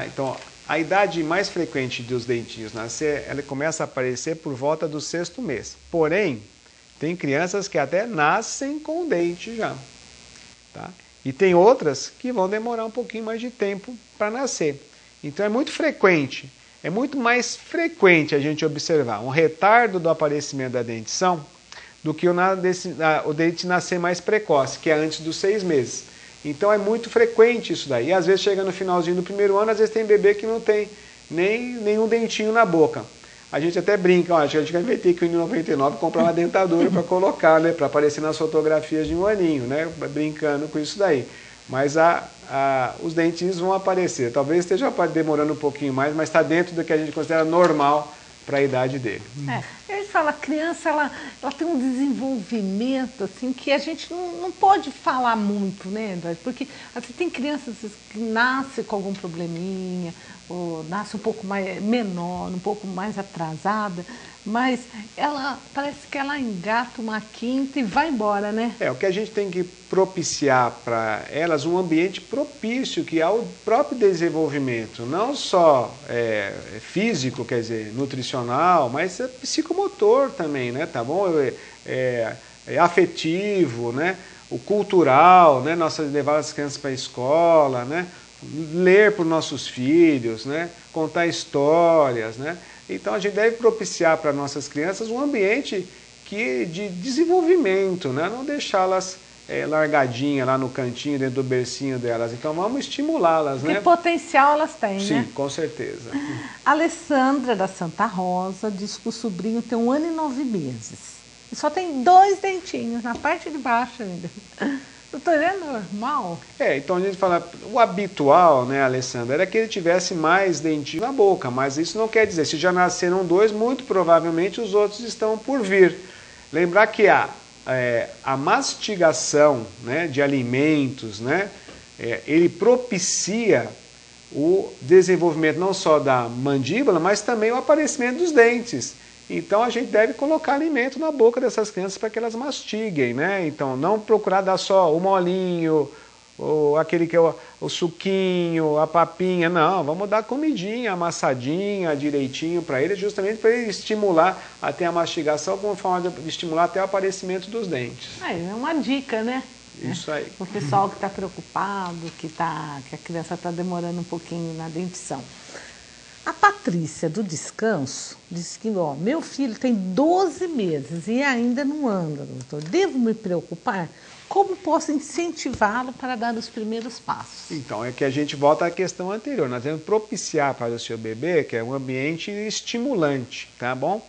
então, a idade mais frequente dos dentinhos nascer, ela começa a aparecer por volta do 6º mês. Porém, tem crianças que até nascem com o dente já. Tá? E tem outras que vão demorar um pouquinho mais de tempo para nascer. Então é muito frequente. É muito mais frequente a gente observar um retardo do aparecimento da dentição do que o dente nascer mais precoce, que é antes dos 6 meses. Então é muito frequente isso daí. E às vezes chega no finalzinho do primeiro ano, às vezes tem bebê que não tem nenhum dentinho na boca. A gente até brinca, acho que a gente vai ter que ir em 99 comprar uma dentadura para colocar, né, para aparecer nas fotografias de um aninho, né, brincando com isso daí. Mas os dentinhos vão aparecer. Talvez esteja demorando um pouquinho mais, mas está dentro do que a gente considera normal para a idade dele. Eles falam, a criança ela tem um desenvolvimento assim, que a gente não pode falar muito, né, Eduardo? Porque assim, tem crianças que nascem com algum probleminha, ou nasce um pouco mais menor, um pouco mais atrasada, mas parece que ela engata uma quinta e vai embora, né? O que a gente tem que propiciar para elas um ambiente propício que ao próprio desenvolvimento, não só físico, quer dizer, nutricional, mas psicomotor também, né? Tá bom? Afetivo, né? O cultural, né? Levar as crianças para a escola, né? Ler para os nossos filhos, né? Contar histórias, né? Então a gente deve propiciar para nossas crianças um ambiente de desenvolvimento, né? Não deixá-las largadinhas lá no cantinho, dentro do bercinho delas. Então vamos estimulá-las, né? Que potencial elas têm, Sim, né? com certeza. A Alessandra da Santa Rosa diz que o sobrinho tem 1 ano e 9 meses. E só tem 2 dentinhos na parte de baixo ainda. Doutor, é normal? Então a gente fala, o habitual, né, Alessandra, era que ele tivesse mais dentinho na boca, mas isso não quer dizer, se já nasceram 2, muito provavelmente os outros estão por vir. Lembrar que a mastigação, né, de alimentos, né, ele propicia o desenvolvimento não só da mandíbula, mas também o aparecimento dos dentes. Então a gente deve colocar alimento na boca dessas crianças para que elas mastiguem, né? Então não procurar dar só o molinho, ou aquele que é o suquinho, a papinha, não, vamos dar comidinha, amassadinha, direitinho para ele, justamente para ele estimular até a mastigação, como forma de estimular até o aparecimento dos dentes. É uma dica, né? Isso aí. O pessoal que está preocupado, que a criança está demorando um pouquinho na dentição. A Patrícia do Descanso disse que, meu filho tem 12 meses e ainda não anda, doutor. Devo me preocupar? Como posso incentivá-lo para dar os primeiros passos? Então, é que a gente volta à questão anterior. Nós temos que propiciar para o seu bebê, que é um ambiente estimulante, tá bom?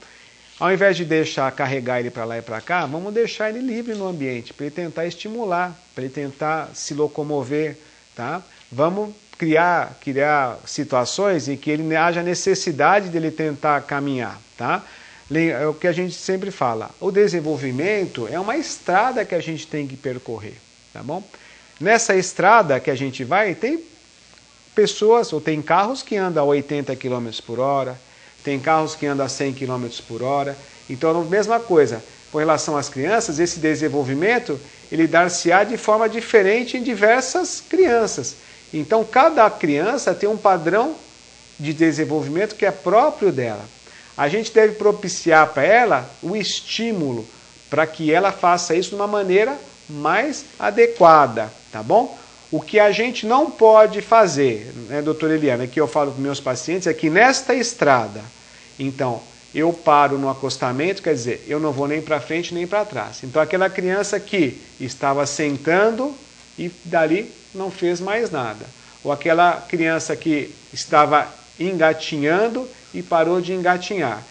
Ao invés de carregar ele para lá e para cá, vamos deixar ele livre no ambiente, para ele tentar estimular, para ele tentar se locomover, tá? Vamos criar situações em que ele haja necessidade dele tentar caminhar, tá? É o que a gente sempre fala, o desenvolvimento é uma estrada que a gente tem que percorrer, tá bom? Nessa estrada que a gente vai, tem pessoas, ou tem carros que andam a 80 km por hora, tem carros que andam a 100 km por hora, então a mesma coisa, com relação às crianças, esse desenvolvimento, ele dar-se-á de forma diferente em diversas crianças. Então, cada criança tem um padrão de desenvolvimento que é próprio dela. A gente deve propiciar para ela o estímulo para que ela faça isso de uma maneira mais adequada, tá bom? O que a gente não pode fazer, né, doutora Eliana, que eu falo para meus pacientes, é que nesta estrada, então, eu paro no acostamento, quer dizer, eu não vou nem para frente nem para trás. Então, aquela criança que estava sentando e dali não fez mais nada. Ou aquela criança que estava engatinhando e parou de engatinhar,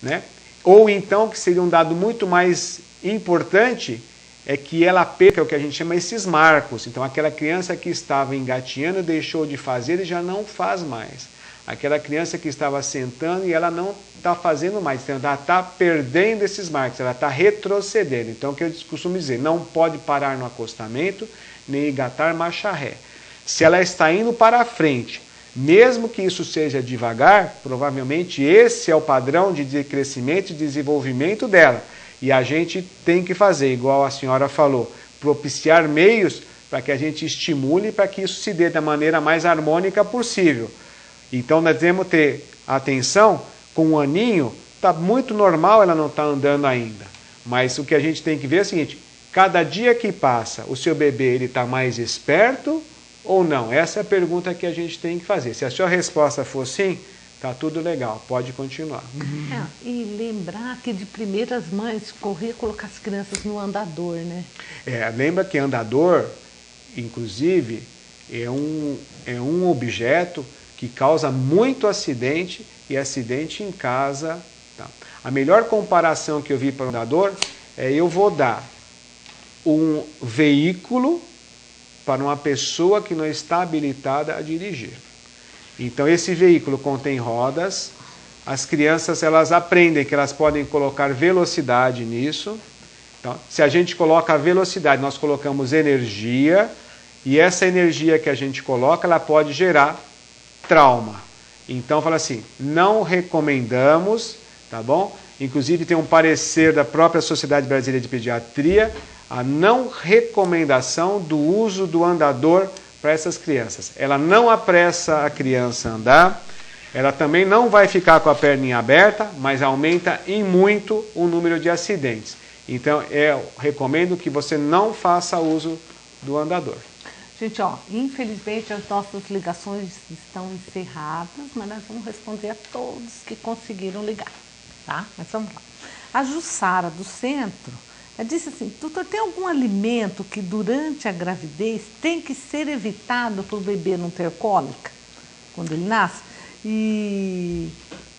né? Ou então, que seria um dado muito mais importante, é que ela perca o que a gente chama esses marcos. Então, aquela criança que estava engatinhando deixou de fazer e já não faz mais. Aquela criança que estava sentando e ela não está fazendo mais. Então, ela está perdendo esses marcos, ela está retrocedendo. Então, o que eu costumo dizer, não pode parar no acostamento, nem engatar marcha ré. Se ela está indo para a frente, mesmo que isso seja devagar, provavelmente esse é o padrão de crescimento e desenvolvimento dela. E a gente tem que fazer, igual a senhora falou, propiciar meios para que a gente estimule para que isso se dê da maneira mais harmônica possível. Então nós devemos ter atenção, com um aninho, está muito normal ela não estar andando ainda. Mas o que a gente tem que ver é o seguinte, cada dia que passa, o seu bebê está mais esperto ou não? Essa é a pergunta que a gente tem que fazer. Se a sua resposta for sim, tá tudo legal, pode continuar. E lembrar que de primeiras mães, correr colocar as crianças no andador, né? Lembra que andador, inclusive, é um objeto que causa muito acidente e acidente em casa. Tá? A melhor comparação que eu vi para o andador é eu vou dar um veículo para uma pessoa que não está habilitada a dirigir. Então esse veículo contém rodas, as crianças elas aprendem que elas podem colocar velocidade nisso. Então, se a gente coloca a velocidade, nós colocamos energia, e essa energia que a gente coloca, ela pode gerar trauma. Então fala assim, não recomendamos, tá bom? Inclusive tem um parecer da própria Sociedade Brasileira de Pediatria, a não recomendação do uso do andador para essas crianças. Ela não apressa a criança a andar, ela também não vai ficar com a perninha aberta, mas aumenta em muito o número de acidentes. Então, eu recomendo que você não faça uso do andador. Gente, infelizmente as nossas ligações estão encerradas, mas nós vamos responder a todos que conseguiram ligar, tá? Mas vamos lá. A Jussara, do centro, ela disse assim, doutor, tem algum alimento que durante a gravidez tem que ser evitado para o bebê não ter cólica, quando ele nasce? E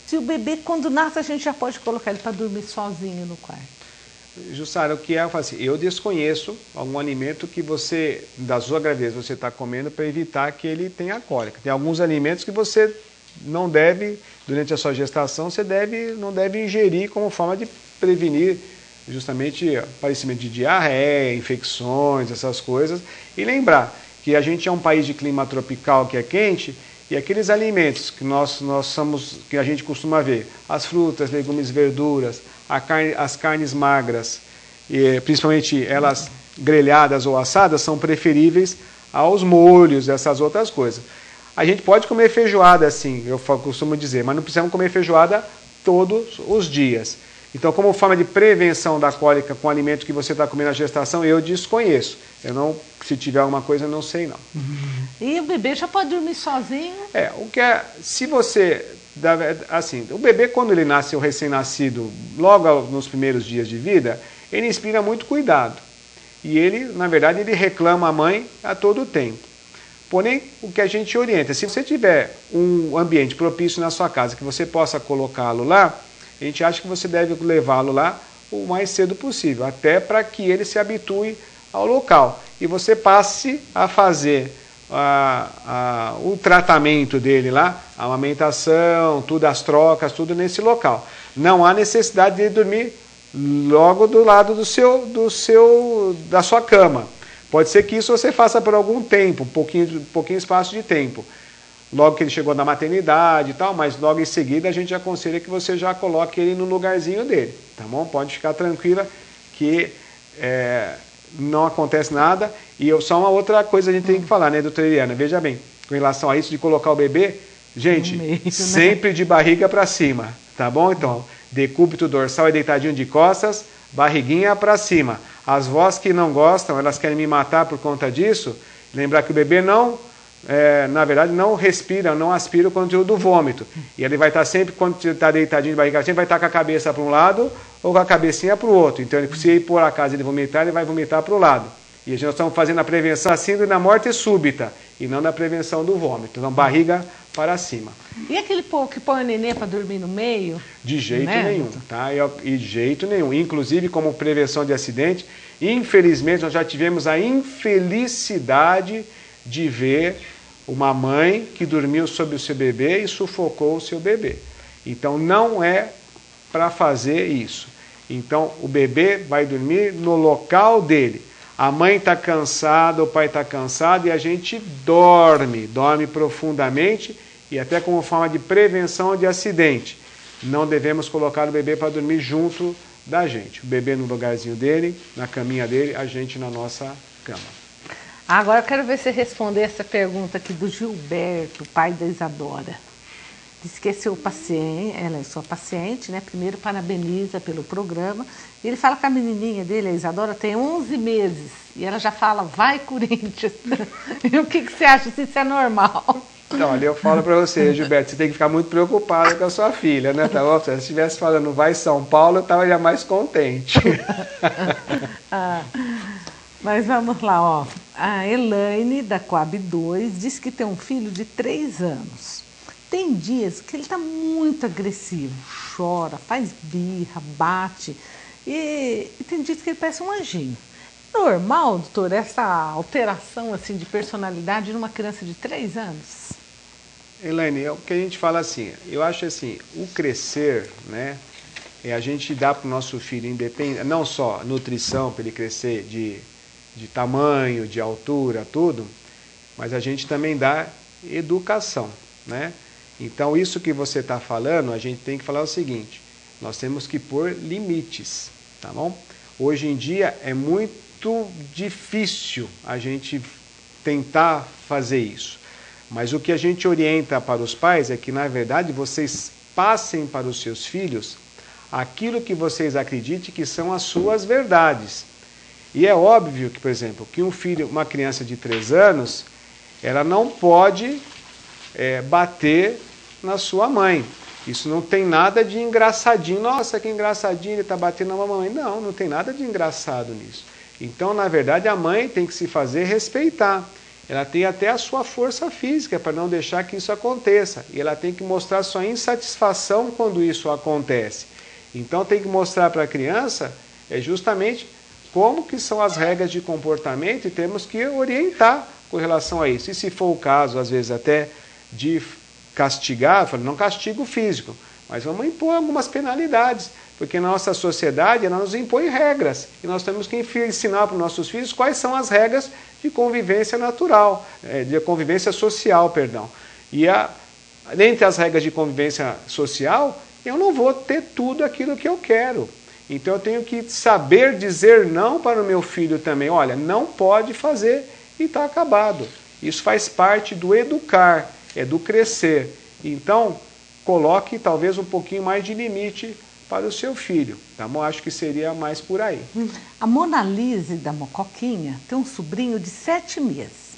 se o bebê, quando nasce, a gente já pode colocar ele para dormir sozinho no quarto? Jussara, o que é? Eu falo assim, eu desconheço algum alimento que você, da sua gravidez, você está comendo para evitar que ele tenha cólica. Tem alguns alimentos que você não deve, durante a sua gestação, você não deve ingerir como forma de prevenir justamente aparecimento de diarreia, infecções, essas coisas. E lembrar que a gente é um país de clima tropical que é quente, e aqueles alimentos que que a gente costuma ver, as frutas, legumes, verduras, as carnes magras, e principalmente elas grelhadas ou assadas, são preferíveis aos molhos, essas outras coisas. A gente pode comer feijoada, assim, eu costumo dizer, mas não precisamos comer feijoada todos os dias. Então, como forma de prevenção da cólica com alimento que você está comendo na gestação, eu desconheço. Se tiver alguma coisa, eu não sei não. E o bebê já pode dormir sozinho? Se você, assim, o bebê quando ele nasce, o recém-nascido, logo nos primeiros dias de vida, ele inspira muito cuidado. E ele, na verdade, ele reclama a mãe a todo tempo. Porém, o que a gente orienta, se você tiver um ambiente propício na sua casa, que você possa colocá-lo lá, a gente acha que você deve levá-lo lá o mais cedo possível, até para que ele se habitue ao local. E você passe a fazer o tratamento dele lá, a amamentação, tudo, as trocas, tudo nesse local. Não há necessidade de ele dormir logo do lado da sua cama. Pode ser que isso você faça por algum tempo, um pouquinho espaço de tempo. Logo que ele chegou na maternidade e tal, mas logo em seguida a gente aconselha que você já coloque ele no lugarzinho dele, tá bom? Pode ficar tranquila que não acontece nada. E só uma outra coisa a gente tem que falar, né, doutora Eliana? Veja bem, com relação a isso de colocar o bebê, gente, meio, sempre né? De barriga para cima, tá bom? Então, decúbito dorsal e deitadinho de costas, barriguinha para cima. As vós que não gostam, elas querem me matar por conta disso, lembrar que o bebê não, na verdade, não respira, não aspira o conteúdo do vômito. E ele vai estar sempre, quando está deitadinho de barriga, sempre vai estar com a cabeça para um lado ou com a cabecinha para o outro. Então, se por acaso ele vomitar, ele vai vomitar para o lado. E a gente estamos fazendo a prevenção da síndrome da morte súbita e não da prevenção do vômito. Então, barriga para cima. E aquele povo que põe o nenê para dormir no meio? De jeito nenhum, tá? E de jeito nenhum. Inclusive, como prevenção de acidente, infelizmente, nós já tivemos a infelicidade de ver uma mãe que dormiu sobre o seu bebê e sufocou o seu bebê. Então, não é para fazer isso. Então, o bebê vai dormir no local dele. A mãe está cansada, o pai está cansado e a gente dorme profundamente e até como forma de prevenção de acidente. Não devemos colocar o bebê para dormir junto da gente. O bebê no lugarzinho dele, na caminha dele, a gente na nossa cama. Agora eu quero ver você responder essa pergunta aqui do Gilberto, pai da Isadora. Diz que é seu paciente, ela é sua paciente, né? Primeiro parabeniza pelo programa. E ele fala que a menininha dele, a Isadora, tem 11 meses. E ela já fala, vai Corinthians. E o que você acha se isso é normal? Então, ali eu falo para você, Gilberto, você tem que ficar muito preocupado com a sua filha, né? Tá bom? Se ela estivesse falando, vai São Paulo, eu estava já mais contente. Mas vamos lá, ó. A Elaine, da Coab 2, diz que tem um filho de 3 anos. Tem dias que ele está muito agressivo, chora, faz birra, bate, e tem dias que ele parece um anjinho. Normal, doutor, essa alteração assim, de personalidade numa criança de 3 anos? Elaine, é o que a gente fala assim, eu acho assim, o crescer, né, a gente dá para o nosso filho, independente, não só nutrição para ele crescer de tamanho, de altura, tudo, mas a gente também dá educação, né? Então, isso que você está falando, a gente tem que falar o seguinte, nós temos que pôr limites, tá bom? Hoje em dia é muito difícil a gente tentar fazer isso, mas o que a gente orienta para os pais é que, na verdade, vocês passem para os seus filhos aquilo que vocês acreditem que são as suas verdades. E é óbvio que, por exemplo, que uma criança de 3 anos, ela não pode bater na sua mãe. Isso não tem nada de engraçadinho. Nossa, que engraçadinho, ele está batendo na mamãe. Não, não tem nada de engraçado nisso. Então, na verdade, a mãe tem que se fazer respeitar. Ela tem até a sua força física para não deixar que isso aconteça. E ela tem que mostrar sua insatisfação quando isso acontece. Então, tem que mostrar para a criança justamente como que são as regras de comportamento e temos que orientar com relação a isso. E se for o caso, às vezes até de castigar, não castigo físico, mas vamos impor algumas penalidades, porque na nossa sociedade ela nos impõe regras, e nós temos que ensinar para os nossos filhos quais são as regras de convivência natural, de convivência social, perdão. E entre as regras de convivência social, eu não vou ter tudo aquilo que eu quero. Então eu tenho que saber dizer não para o meu filho também. Olha, não pode fazer e está acabado. Isso faz parte do educar, do crescer. Então, coloque talvez um pouquinho mais de limite para o seu filho. Tá bom? Acho que seria mais por aí. A Mona Lisa da Mocoquinha tem um sobrinho de 7 meses.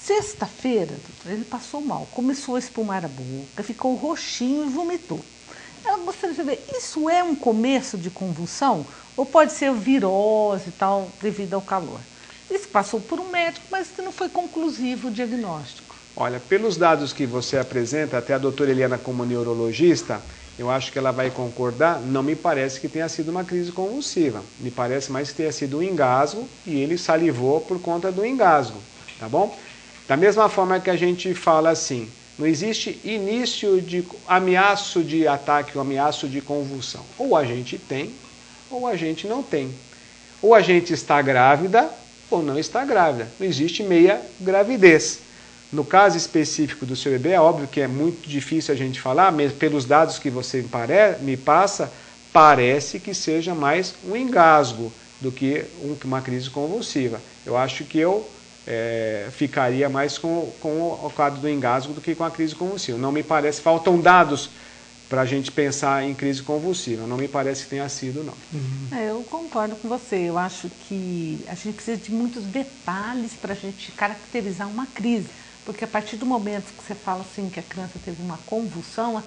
Sexta-feira, ele passou mal, começou a espumar a boca, ficou roxinho e vomitou. Ela gostaria de saber, isso é um começo de convulsão? Ou pode ser virose e tal, devido ao calor? Isso passou por um médico, mas não foi conclusivo o diagnóstico. Olha, pelos dados que você apresenta, até a doutora Eliana como neurologista, eu acho que ela vai concordar, não me parece que tenha sido uma crise convulsiva. Me parece mais que tenha sido um engasgo e ele salivou por conta do engasgo, tá bom? Da mesma forma que a gente fala assim, não existe início de ameaço de ataque ou ameaço de convulsão. Ou a gente tem, ou a gente não tem. Ou a gente está grávida, ou não está grávida. Não existe meia gravidez. No caso específico do seu bebê, é óbvio que é muito difícil a gente falar, mesmo pelos dados que você me passa, parece que seja mais um engasgo. do que uma crise convulsiva. Eu acho que eu ficaria mais com o quadro do engasgo do que com a crise convulsiva. Não me parece, faltam dados para a gente pensar em crise convulsiva. Não me parece que tenha sido, não. Eu concordo com você. Eu acho que a gente precisa de muitos detalhes para a gente caracterizar uma crise. Porque a partir do momento que você fala assim que a criança teve uma convulsão,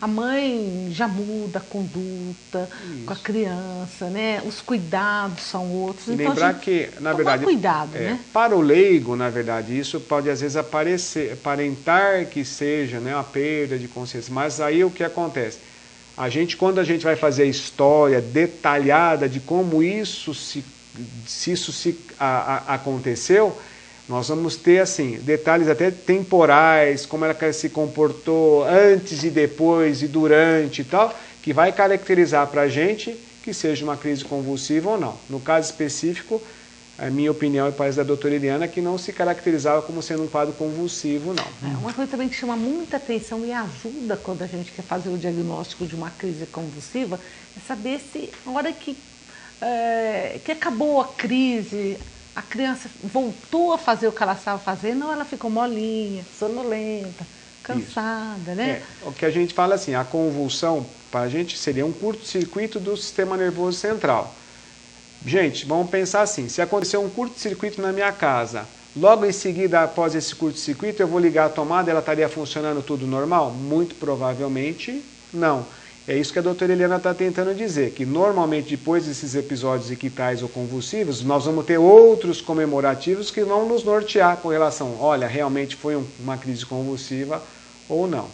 a mãe já muda a conduta com a criança, né? Os cuidados são outros. E então, lembrar que, na verdade, cuidado, né? Para o leigo, na verdade, isso pode às vezes aparentar que seja, né, uma perda de consciência. Mas aí o que acontece? Quando a gente vai fazer a história detalhada de como isso aconteceu, nós vamos ter assim, detalhes até temporais, como ela se comportou antes e depois e durante e tal, que vai caracterizar para a gente que seja uma crise convulsiva ou não. No caso específico, a minha opinião e parece da doutora Eliana, que não se caracterizava como sendo um quadro convulsivo, não. Uma coisa também que chama muita atenção e ajuda quando a gente quer fazer o diagnóstico de uma crise convulsiva é saber se na hora que acabou a crise, a criança voltou a fazer o que ela estava fazendo ou ela ficou molinha, sonolenta, cansada, né? O que a gente fala assim, a convulsão para a gente seria um curto-circuito do sistema nervoso central. Gente, vamos pensar assim, se acontecer um curto-circuito na minha casa, logo em seguida, após esse curto-circuito, eu vou ligar a tomada, ela estaria funcionando tudo normal? Muito provavelmente não. É isso que a doutora Eliana está tentando dizer, que normalmente depois desses episódios ictais ou convulsivos, nós vamos ter outros comemorativos que vão nos nortear com relação, olha, realmente foi uma crise convulsiva ou não.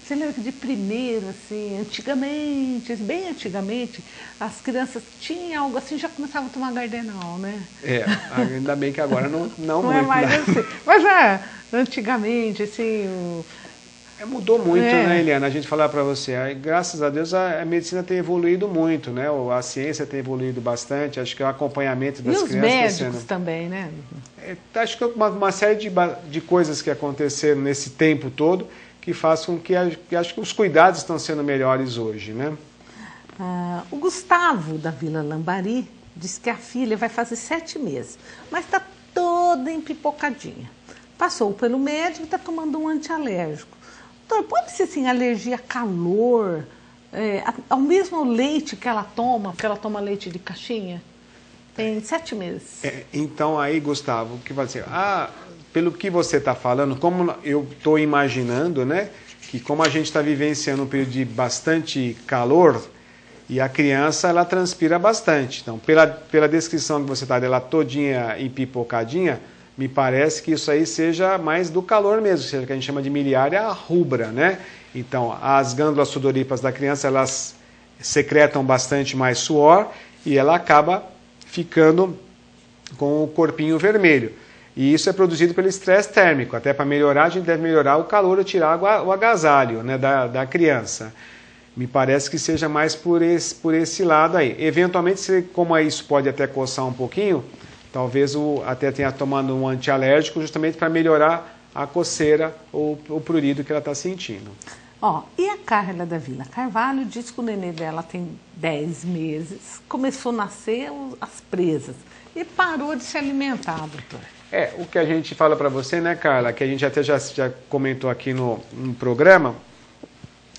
Você lembra que de primeiro, assim, antigamente, bem antigamente, as crianças tinham algo assim, já começavam a tomar Gardenal, né? Ainda bem que agora não muito. É mais assim. Mas antigamente, assim... Mudou muito, né, Eliana? A gente falar para você, graças a Deus a medicina tem evoluído muito, né? A ciência tem evoluído bastante, acho que o acompanhamento das crianças... E os médicos também, né? Acho que uma série de coisas que aconteceram nesse tempo todo que faz com que acho que os cuidados estão sendo melhores hoje, né? O Gustavo, da Vila Lambari, disse que a filha vai fazer 7 meses, mas está toda empipocadinha. Passou pelo médico e está tomando um antialérgico. Doutor, pode ser assim, alergia a calor, ao mesmo leite que ela toma leite de caixinha? Tem 7 meses. Então aí, Gustavo, o que vai ser? Pelo que você está falando, como eu estou imaginando, né, que como a gente está vivenciando um período de bastante calor, e a criança, ela transpira bastante. Então, pela descrição que você está dela todinha empipocadinha, me parece que isso aí seja mais do calor mesmo, seja que a gente chama de miliária rubra, né? Então, as glândulas sudoríparas da criança, elas secretam bastante mais suor e ela acaba ficando com o corpinho vermelho. E isso é produzido pelo estresse térmico. Até para melhorar, a gente deve melhorar o calor e tirar o agasalho, né, da criança. Me parece que seja mais por esse lado aí. Eventualmente, como isso pode até coçar um pouquinho, talvez até tenha tomado um antialérgico justamente para melhorar a coceira ou o prurido que ela está sentindo. E a Carla da Vila Carvalho diz que o nenê dela tem 10 meses, começou a nascer as presas e parou de se alimentar, doutor. O que a gente fala para você, né, Carla, que a gente até já comentou aqui no programa,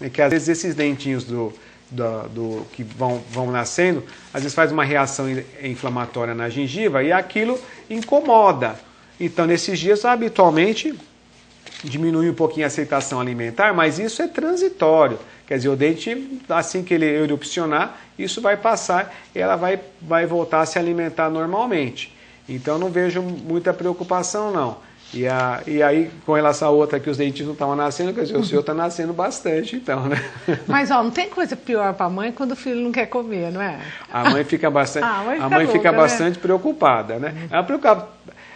é que às vezes esses dentinhos que vão nascendo, às vezes faz uma reação inflamatória na gengiva e aquilo incomoda. Então, nesses dias, habitualmente, diminui um pouquinho a aceitação alimentar, mas isso é transitório. Quer dizer, o dente, assim que ele erupcionar, isso vai passar e ela vai voltar a se alimentar normalmente. Então, não vejo muita preocupação, não. E aí, com relação a outra que os dentinhos não estavam nascendo, quer dizer, o seu está nascendo bastante, então, né? Mas, não tem coisa pior para a mãe quando o filho não quer comer, não é? A mãe fica bastante preocupada, né?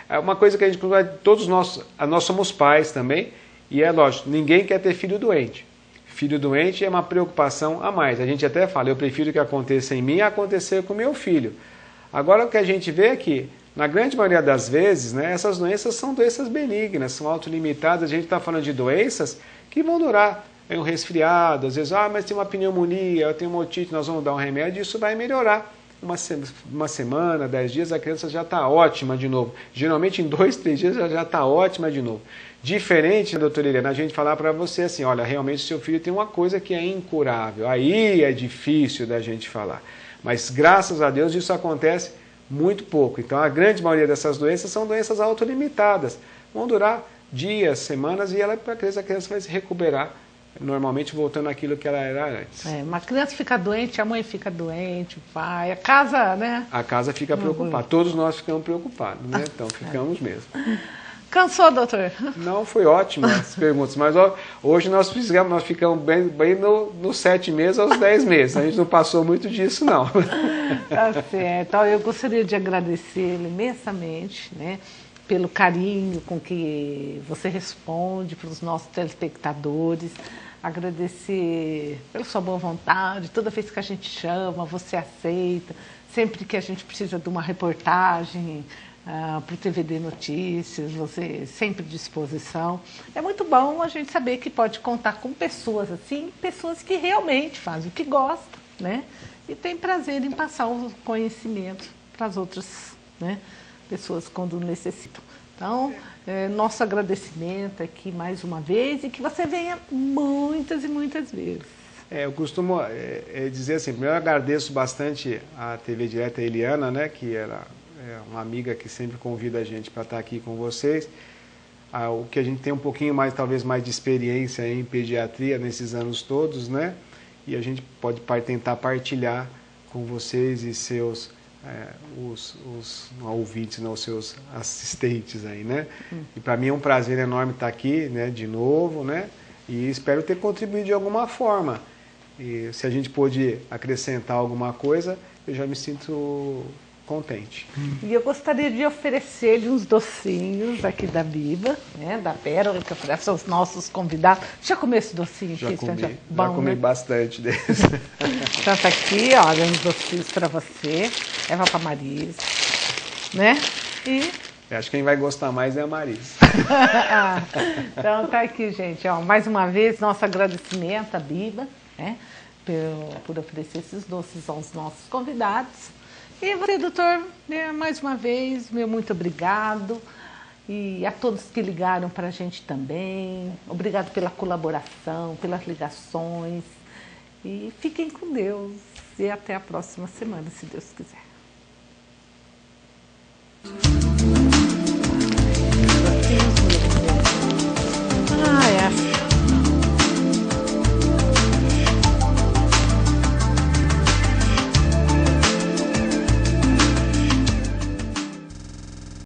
É uma coisa que a gente todos nós somos pais também, e é lógico, ninguém quer ter filho doente. Filho doente é uma preocupação a mais. A gente até fala, eu prefiro que aconteça em mim acontecer com meu filho. Agora, o que a gente vê é que, na grande maioria das vezes, né, essas doenças são doenças benignas, são autolimitadas. A gente está falando de doenças que vão durar. É um resfriado, às vezes, mas tem uma pneumonia, eu tenho uma otite, nós vamos dar um remédio e isso vai melhorar. uma semana, 10 dias, a criança já está ótima de novo. Geralmente em 2, 3 dias já está ótima de novo. Diferente, doutora Helena, a gente falar para você assim, olha, realmente seu filho tem uma coisa que é incurável. Aí é difícil da gente falar. Mas graças a Deus isso acontece muito pouco. Então a grande maioria dessas doenças são doenças autolimitadas. Vão durar dias, semanas e a criança vai se recuperar, normalmente voltando àquilo que ela era antes. Uma criança fica doente, a mãe fica doente, o pai, a casa, né? A casa fica preocupada, todos nós ficamos preocupados, né? Então ficamos mesmo. Cansou, doutor? Não, foi ótimo as perguntas, mas hoje nós ficamos bem nos 7 meses aos 10 meses, a gente não passou muito disso não. Tá certo, então, eu gostaria de agradecê-lo imensamente, né? Pelo carinho com que você responde para os nossos telespectadores, agradecer pela sua boa vontade, toda vez que a gente chama, você aceita, sempre que a gente precisa de uma reportagem para o TVD Notícias, você sempre à disposição. É muito bom a gente saber que pode contar com pessoas assim, pessoas que realmente fazem o que gostam, né? E tem prazer em passar o conhecimento para as outras, né, pessoas quando necessitam. Então, nosso agradecimento aqui mais uma vez e que você venha muitas e muitas vezes. Eu costumo dizer assim, primeiro eu agradeço bastante a TV Direta Eliana, né, que ela é uma amiga que sempre convida a gente para estar aqui com vocês. O que a gente tem um pouquinho mais, talvez mais de experiência em pediatria nesses anos todos, né, e a gente pode tentar partilhar com vocês e seus os ouvintes, não, os seus assistentes aí, né? E para mim é um prazer enorme estar aqui, né, de novo, né? E espero ter contribuído de alguma forma. E se a gente pôde acrescentar alguma coisa, eu já me sinto contente. E eu gostaria de oferecer-lhe uns docinhos aqui da Biba, né, da Pérola, que oferece aos nossos convidados. Já comeu esse docinho? Já comi, bom, já comi, né? Bastante deles. Então tá aqui, olha, uns docinhos para você, leva para Marisa, né? E eu acho que quem vai gostar mais é a Marisa. Então tá aqui, gente, ó, mais uma vez nosso agradecimento à Biba, né, por oferecer esses doces aos nossos convidados. E você, doutor, mais uma vez, meu muito obrigado. E a todos que ligaram para a gente também. Obrigado pela colaboração, pelas ligações. E fiquem com Deus. E até a próxima semana, se Deus quiser.